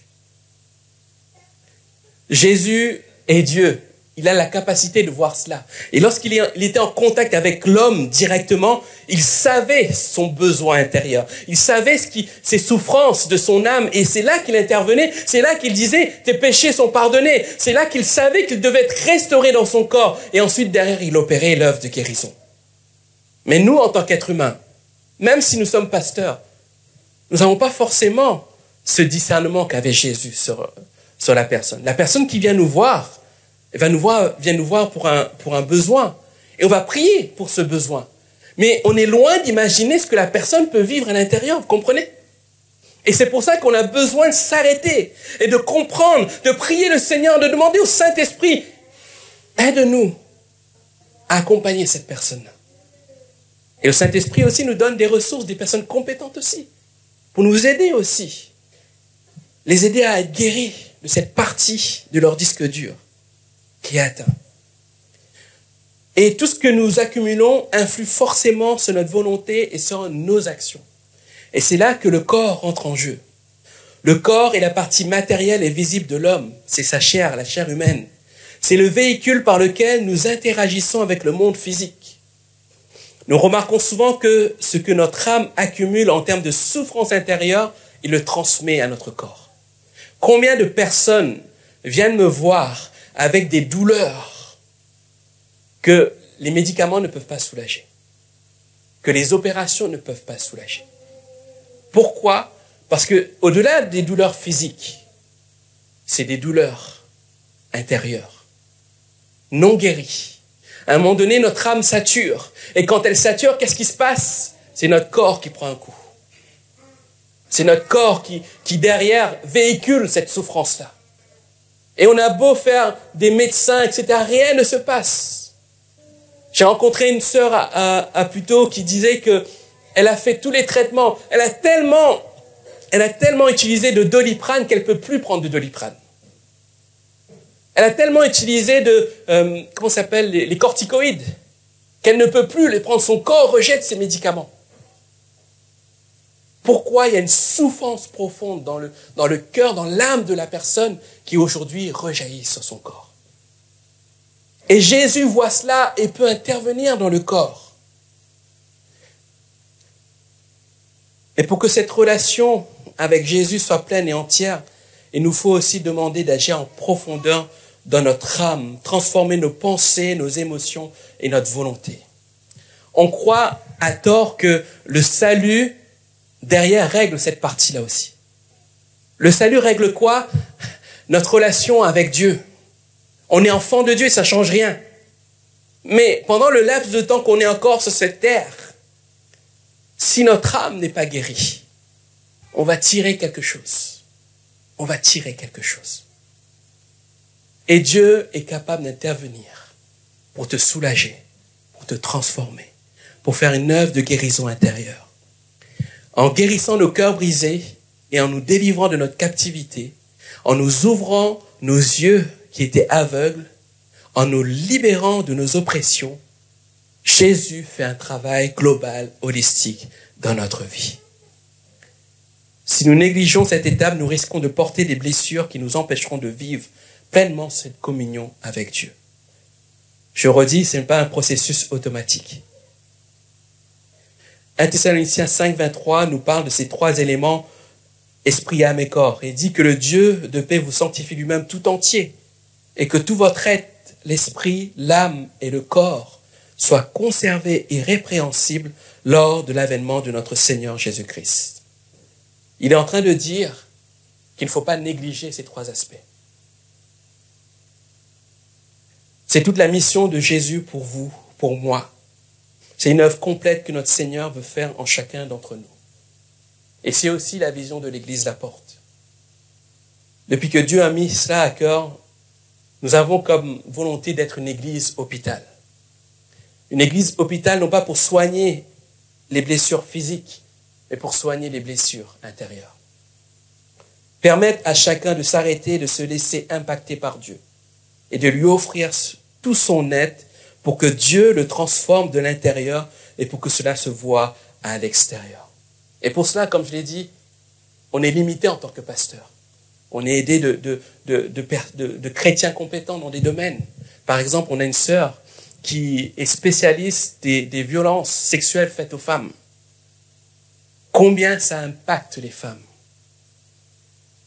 Jésus est Dieu. Il a la capacité de voir cela. Et lorsqu'il était en contact avec l'homme directement, il savait son besoin intérieur. Il savait ses souffrances de son âme. Et c'est là qu'il intervenait. C'est là qu'il disait, tes péchés sont pardonnés. C'est là qu'il savait qu'il devait être restauré dans son corps. Et ensuite, derrière, il opérait l'œuvre de guérison. Mais nous, en tant qu'êtres humains, même si nous sommes pasteurs, nous n'avons pas forcément ce discernement qu'avait Jésus sur la personne. La personne qui vient nous voir, vient nous voir pour un besoin. Et on va prier pour ce besoin. Mais on est loin d'imaginer ce que la personne peut vivre à l'intérieur, vous comprenez? Et c'est pour ça qu'on a besoin de s'arrêter et de comprendre, de prier le Seigneur, de demander au Saint-Esprit, aide-nous à accompagner cette personne-là. Et le Saint-Esprit aussi nous donne des ressources, des personnes compétentes aussi, pour nous aider aussi. Les aider à être guéris de cette partie de leur disque dur qui est atteint. Et tout ce que nous accumulons influe forcément sur notre volonté et sur nos actions. Et c'est là que le corps entre en jeu. Le corps est la partie matérielle et visible de l'homme. C'est sa chair, la chair humaine. C'est le véhicule par lequel nous interagissons avec le monde physique. Nous remarquons souvent que ce que notre âme accumule en termes de souffrance intérieure, il le transmet à notre corps. Combien de personnes viennent me voir avec des douleurs que les médicaments ne peuvent pas soulager, que les opérations ne peuvent pas soulager. Pourquoi? Parce que au-delà des douleurs physiques, c'est des douleurs intérieures, non guéries. À un moment donné, notre âme sature. Et quand elle sature, qu'est-ce qui se passe? C'est notre corps qui prend un coup. C'est notre corps qui derrière véhicule cette souffrance-là. Et on a beau faire des médecins, etc., rien ne se passe. J'ai rencontré une sœur à Puteaux qui disait que elle a fait tous les traitements. Elle a tellement utilisé de Doliprane qu'elle peut plus prendre de Doliprane. Elle a tellement utilisé les corticoïdes qu'elle ne peut plus les prendre. Son corps rejette ces médicaments. Pourquoi? Il y a une souffrance profonde dans le cœur, dans l'âme de la personne qui aujourd'hui rejaillit sur son corps. Et Jésus voit cela et peut intervenir dans le corps. Et pour que cette relation avec Jésus soit pleine et entière, il nous faut aussi demander d'agir en profondeur dans notre âme, transformer nos pensées, nos émotions et notre volonté. On croit à tort que le salut, derrière, règle cette partie-là aussi. Le salut règle quoi? Notre relation avec Dieu. On est enfant de Dieu et ça ne change rien. Mais pendant le laps de temps qu'on est encore sur cette terre, si notre âme n'est pas guérie, on va tirer quelque chose. On va tirer quelque chose. Et Dieu est capable d'intervenir pour te soulager, pour te transformer, pour faire une œuvre de guérison intérieure. En guérissant nos cœurs brisés et en nous délivrant de notre captivité, en nous ouvrant nos yeux qui étaient aveugles, en nous libérant de nos oppressions, Jésus fait un travail global, holistique dans notre vie. Si nous négligeons cette étape, nous risquons de porter des blessures qui nous empêcheront de vivre pleinement cette communion avec Dieu. Je redis, ce n'est pas un processus automatique. 1 Thessaloniciens 5, 23 nous parle de ces 3 éléments, esprit, âme et corps. Et dit que le Dieu de paix vous sanctifie lui-même tout entier et que tout votre être, l'esprit, l'âme et le corps soient conservés irrépréhensibles lors de l'avènement de notre Seigneur Jésus-Christ. Il est en train de dire qu'il ne faut pas négliger ces 3 aspects. C'est toute la mission de Jésus pour vous, pour moi. C'est une œuvre complète que notre Seigneur veut faire en chacun d'entre nous. Et c'est aussi la vision de l'Église La Porte. Depuis que Dieu a mis cela à cœur, nous avons comme volonté d'être une église hôpital. Une église hôpital non pas pour soigner les blessures physiques, mais pour soigner les blessures intérieures. Permettre à chacun de s'arrêter, de se laisser impacter par Dieu et de lui offrir tout son être pour que Dieu le transforme de l'intérieur et pour que cela se voie à l'extérieur. Et pour cela, comme je l'ai dit, on est limité en tant que pasteur. On est aidé de chrétiens compétents dans des domaines. Par exemple, on a une sœur qui est spécialiste des violences sexuelles faites aux femmes. Combien ça impacte les femmes?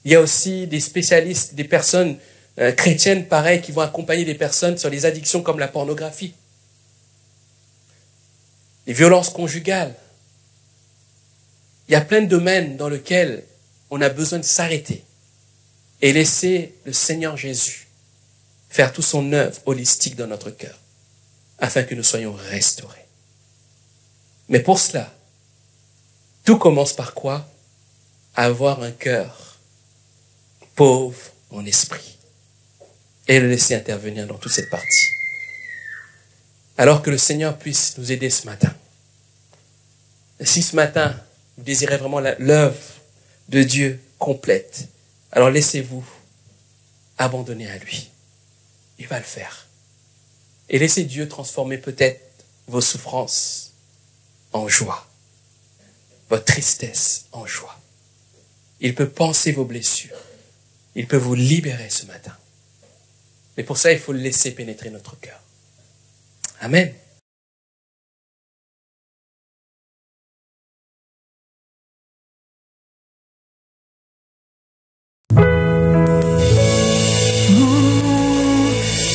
Il y a aussi des spécialistes, des personnes chrétiennes, pareil, qui vont accompagner des personnes sur les addictions comme la pornographie, les violences conjugales. Il y a plein de domaines dans lesquels on a besoin de s'arrêter et laisser le Seigneur Jésus faire toute son œuvre holistique dans notre cœur, afin que nous soyons restaurés. Mais pour cela, tout commence par quoi? Avoir un cœur pauvre en esprit et le laisser intervenir dans toute cette partie. Alors que le Seigneur puisse nous aider ce matin. Et si ce matin, vous désirez vraiment l'œuvre de Dieu complète, alors laissez-vous abandonner à lui. Il va le faire. Et laissez Dieu transformer peut-être vos souffrances en joie, votre tristesse en joie. Il peut panser vos blessures. Il peut vous libérer ce matin. Mais pour ça, il faut le laisser pénétrer notre cœur. Amen.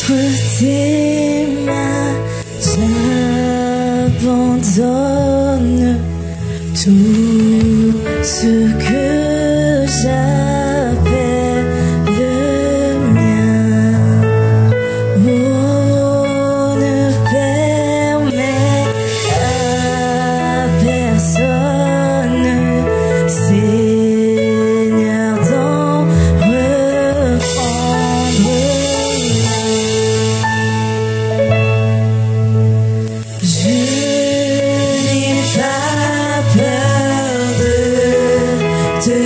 Entre tes mains, j'abandonne tout ce que j'appelle le mien. Oh, ne permets à personne, Seigneur, d'en reprendre. Je n'ai pas peur de te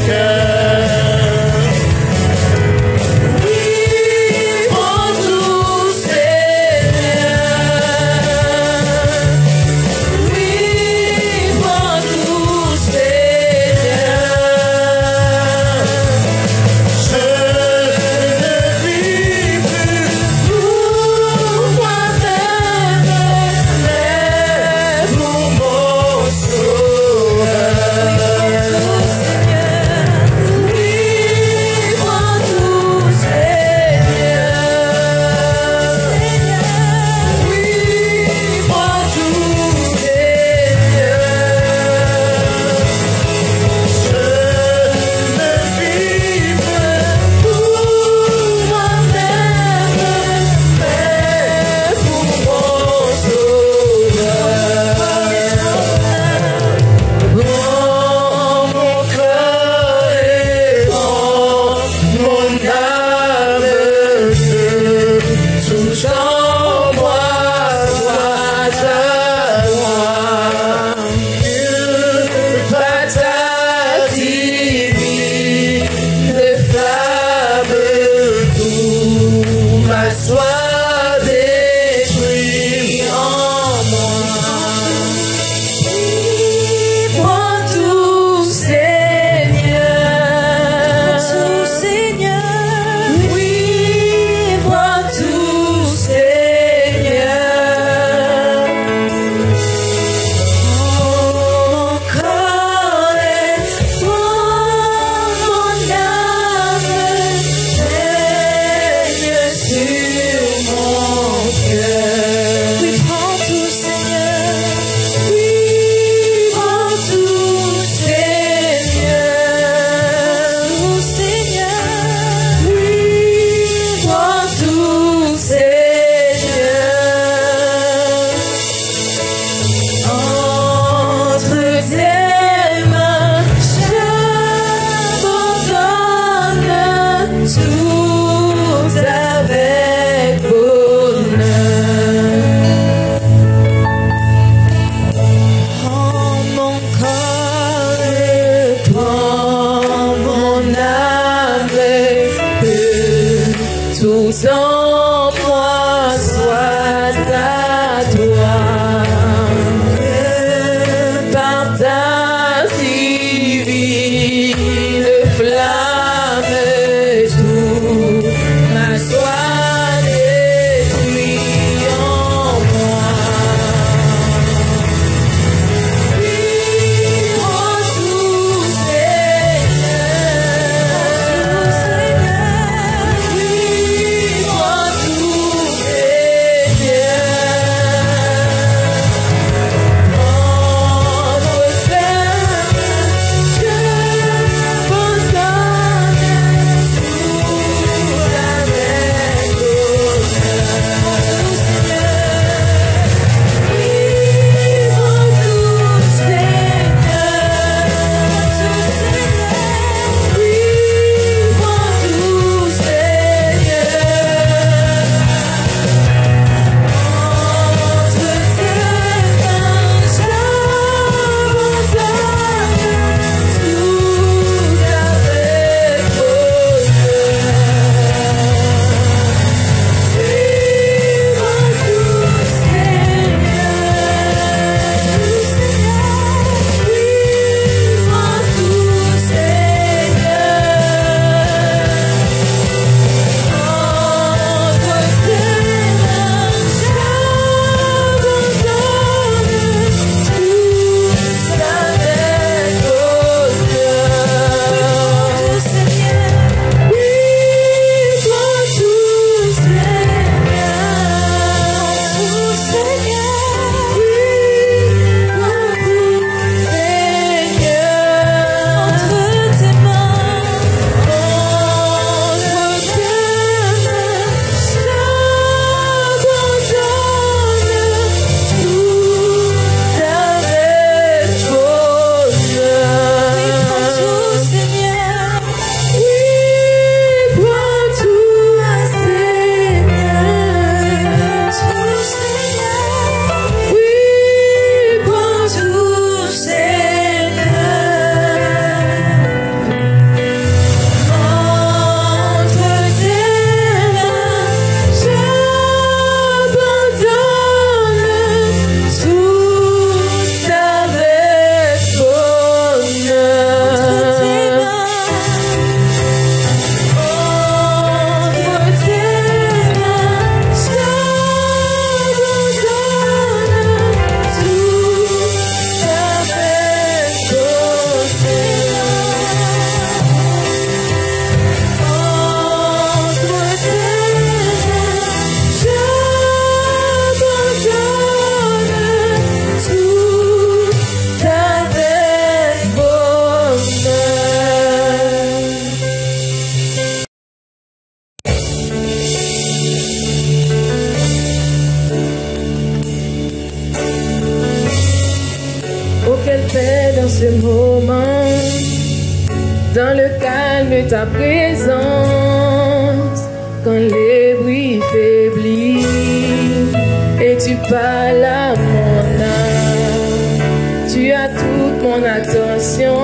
Seigneur, oui, dans le calme ta présence, quand les bruits faiblissent et tu parles à mon âme, tu as toute mon attention.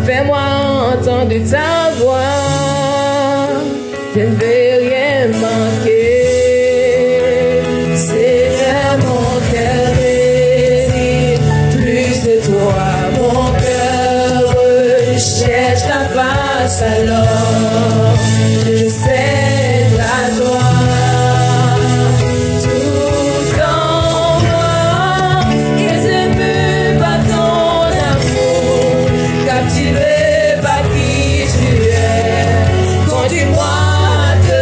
Fais-moi entendre ta voix, je ne vais rien manquer. Seigneur, mon cœur désire plus de toi, mon cœur cherche ta face, alors je cède à toi. Tout en moi est ému par ton amour, captivé par qui tu es. Conduis-moi à te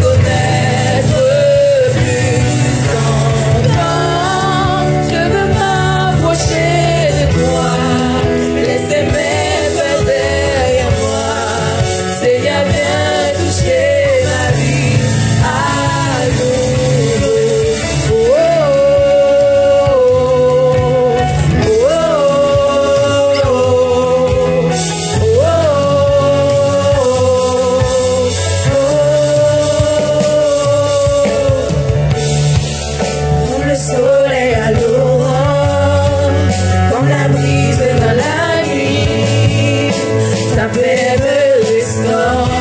connaître plus encore. Je veux m'approcher de toi, laisser mes peurs derrière moi. Seigneur, viens toucher ma vie à nouveau. Oh, oh, oh, oh, comme le soleil à l'aurore, comme la brise dans la nuit, ta paix me restaure,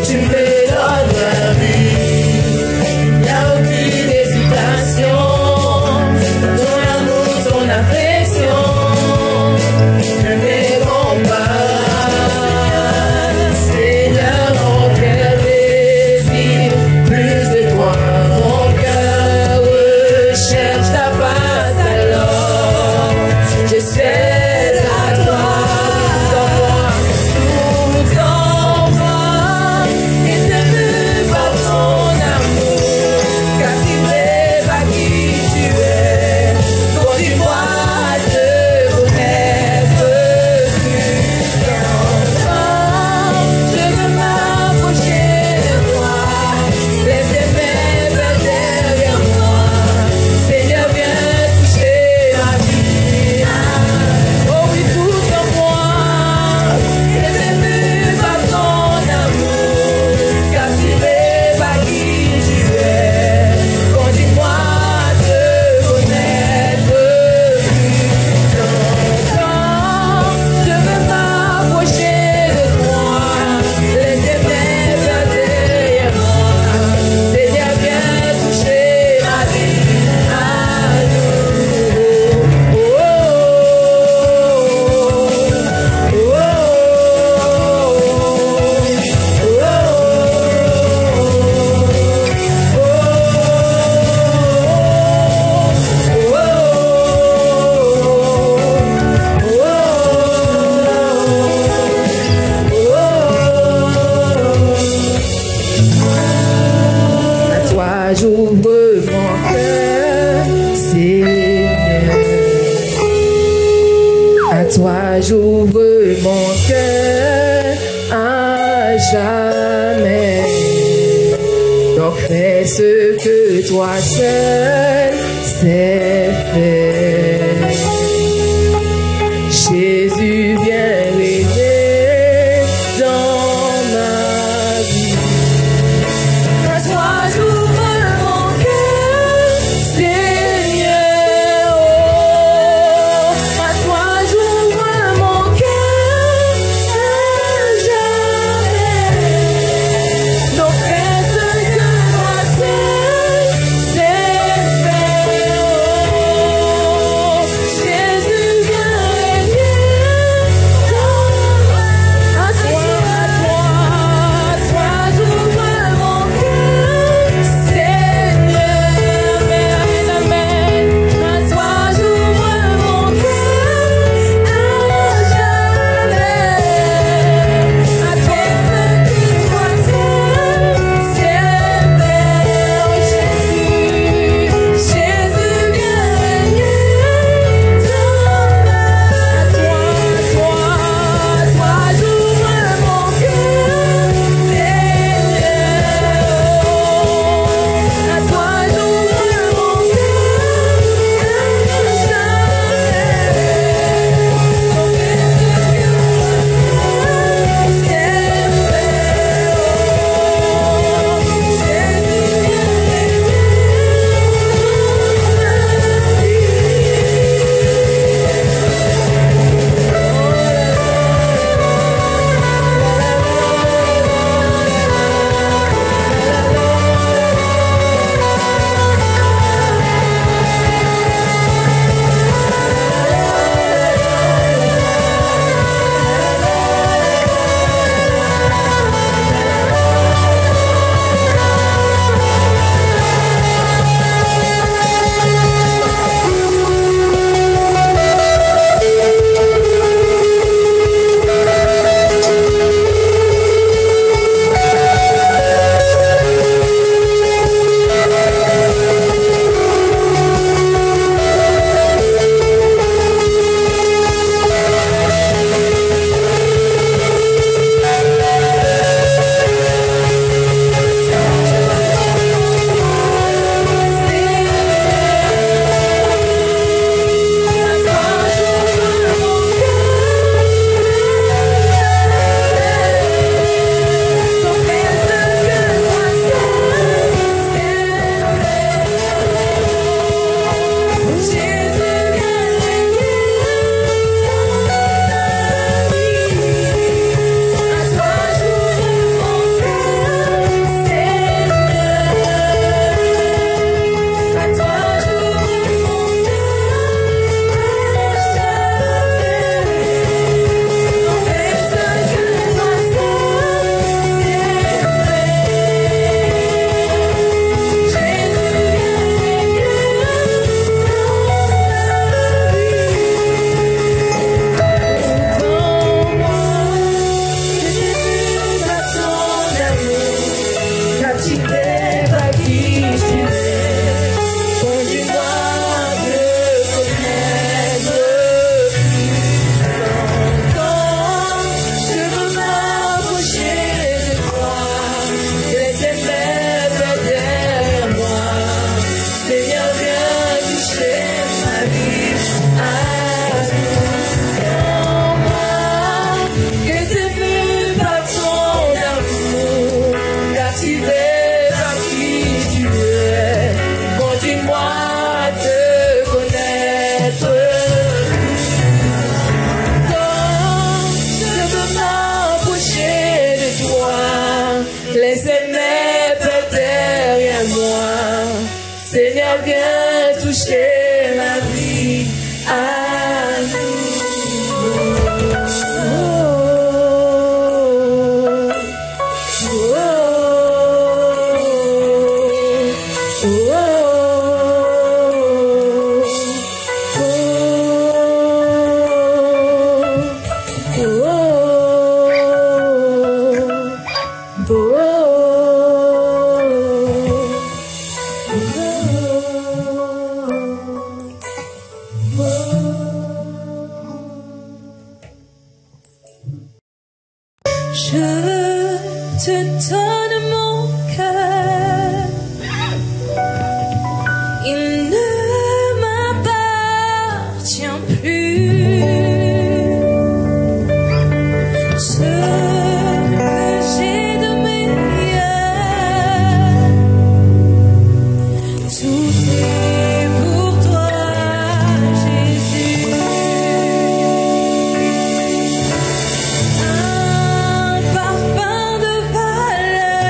tu me donnes la vie. Il n'y a aucune hésitation dans ton amour, ton affection, je n'ai combat. Seigneur, mon cœur désire plus de toi, mon cœur cherche ta face, alors je cède à toi. Tout en moi est ému par ton amour, captivé par qui tu es. Conduis-moi à te connaître plus encore. Je veux m'approcher de toi, laisser mes peurs derrière moi. Seigneur, viens toucher ma vie. Oh oui, tout en moi est ému par ton amour, captivé par qui tu es. Conduis-moi à te connaître plus encore. Je veux m'approcher de toi, laisser mes peurs derrière moi. Seigneur, viens toucher ma vie à nouveau. Oh, oh, oh, à toi j'ouvre mon cœur, Seigneur. À toi j'ouvre mon cœur à jamais. Donc fais ce que toi seul sais faire. Jésus, viens régner dans ma vie. À toi j'ouvre mon cœur, Seigneur. Oh, à toi j'ouvre mon cœur à jamais. Donc fais ce que toi seul sais faire. Je te donne mon cœur, il ne m'appartient plus. Ce que j'ai de meilleur, tout est pour toi, Jésus. Un parfum de valeur.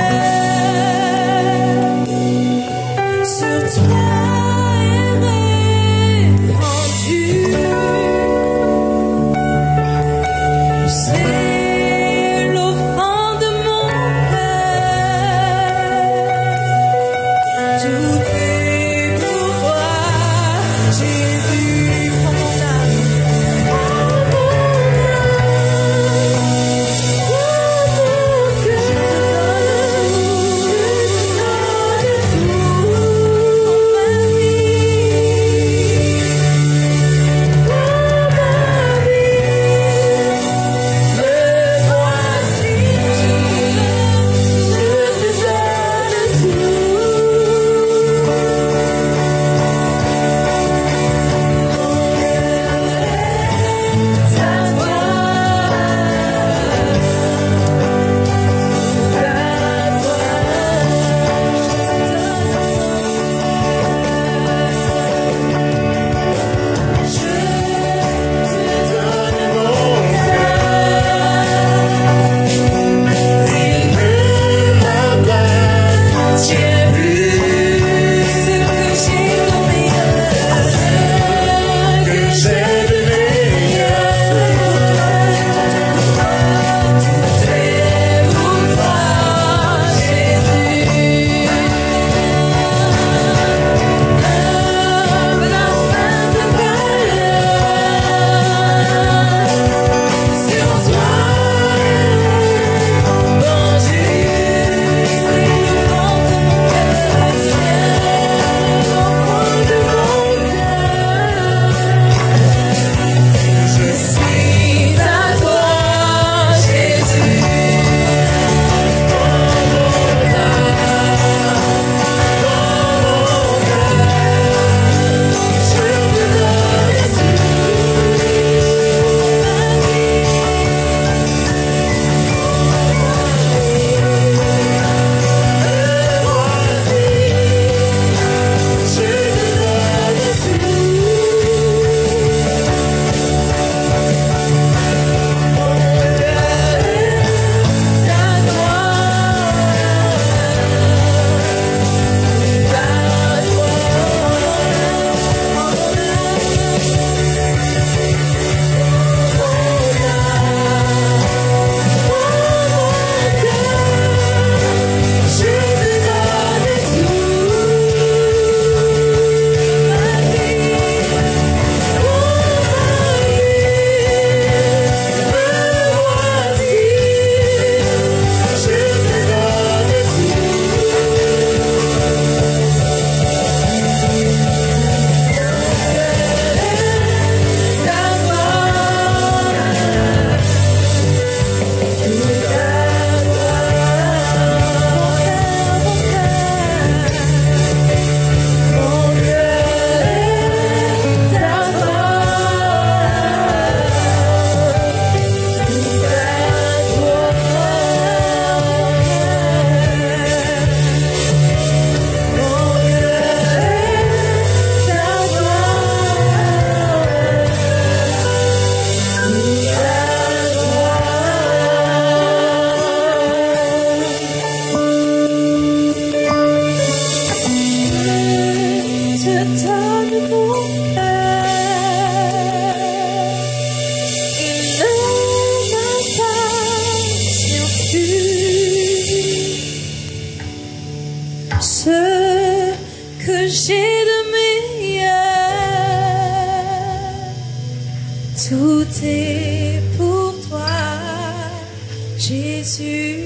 Jésus.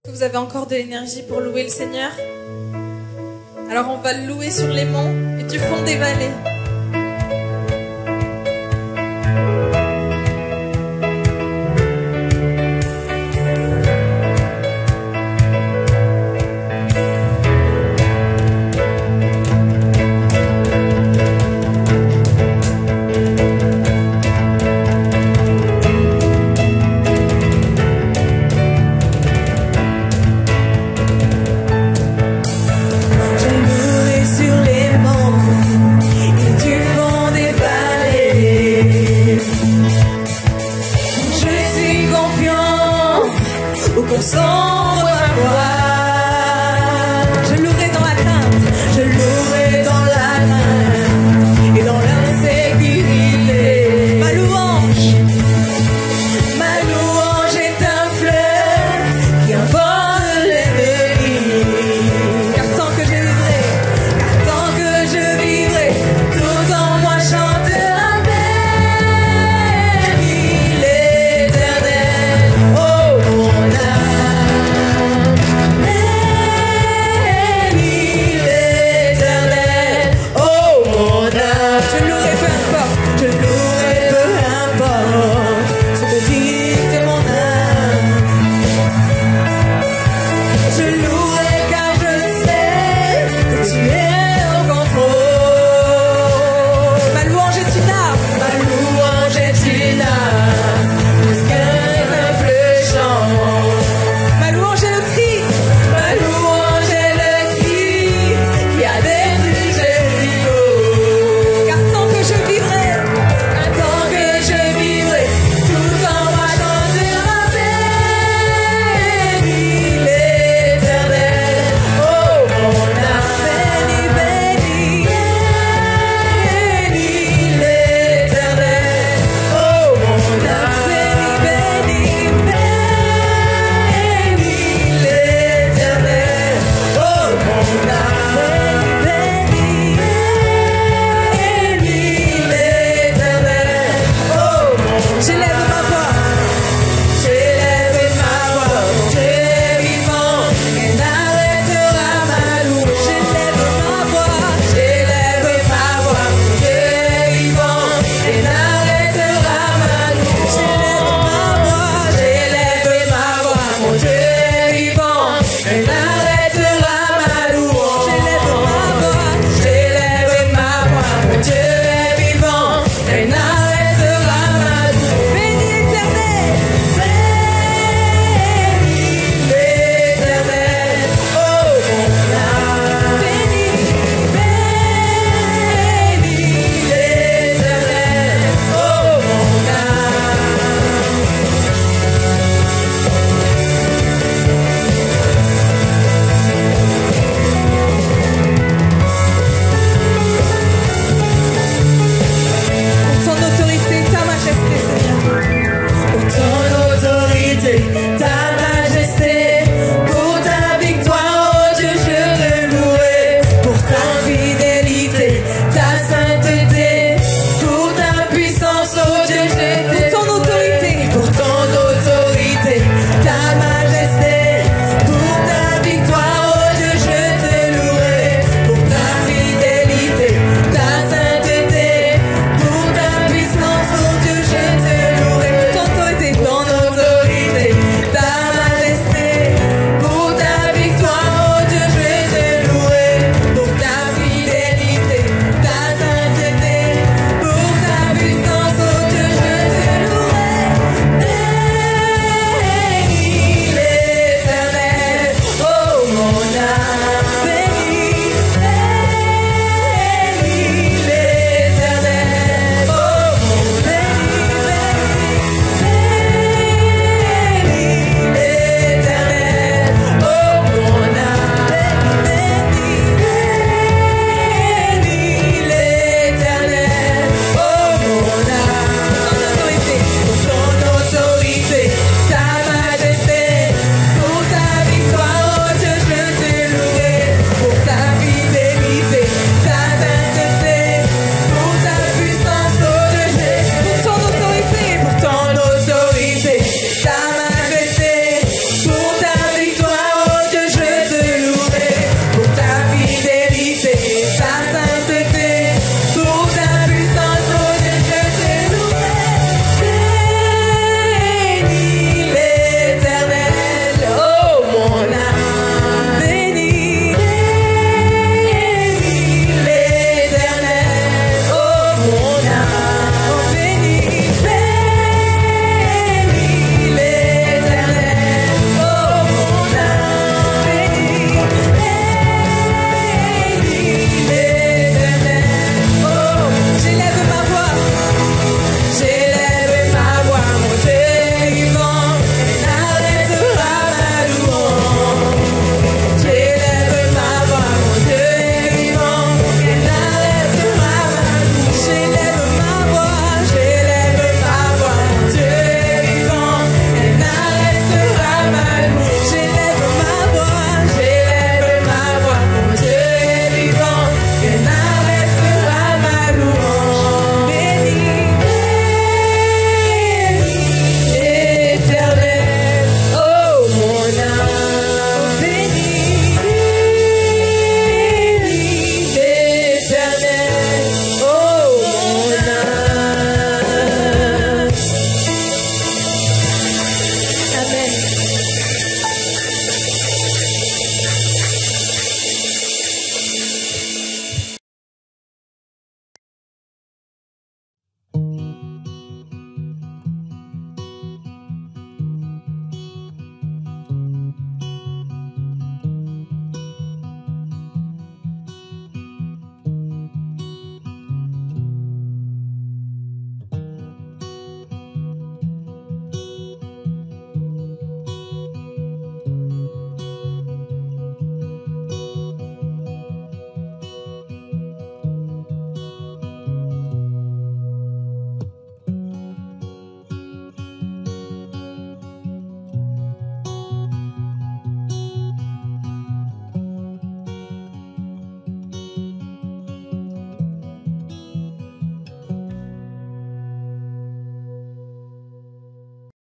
Vous avez encore de l'énergie pour louer le Seigneur? Alors on va le louer sur les monts et du fond des vallées. Song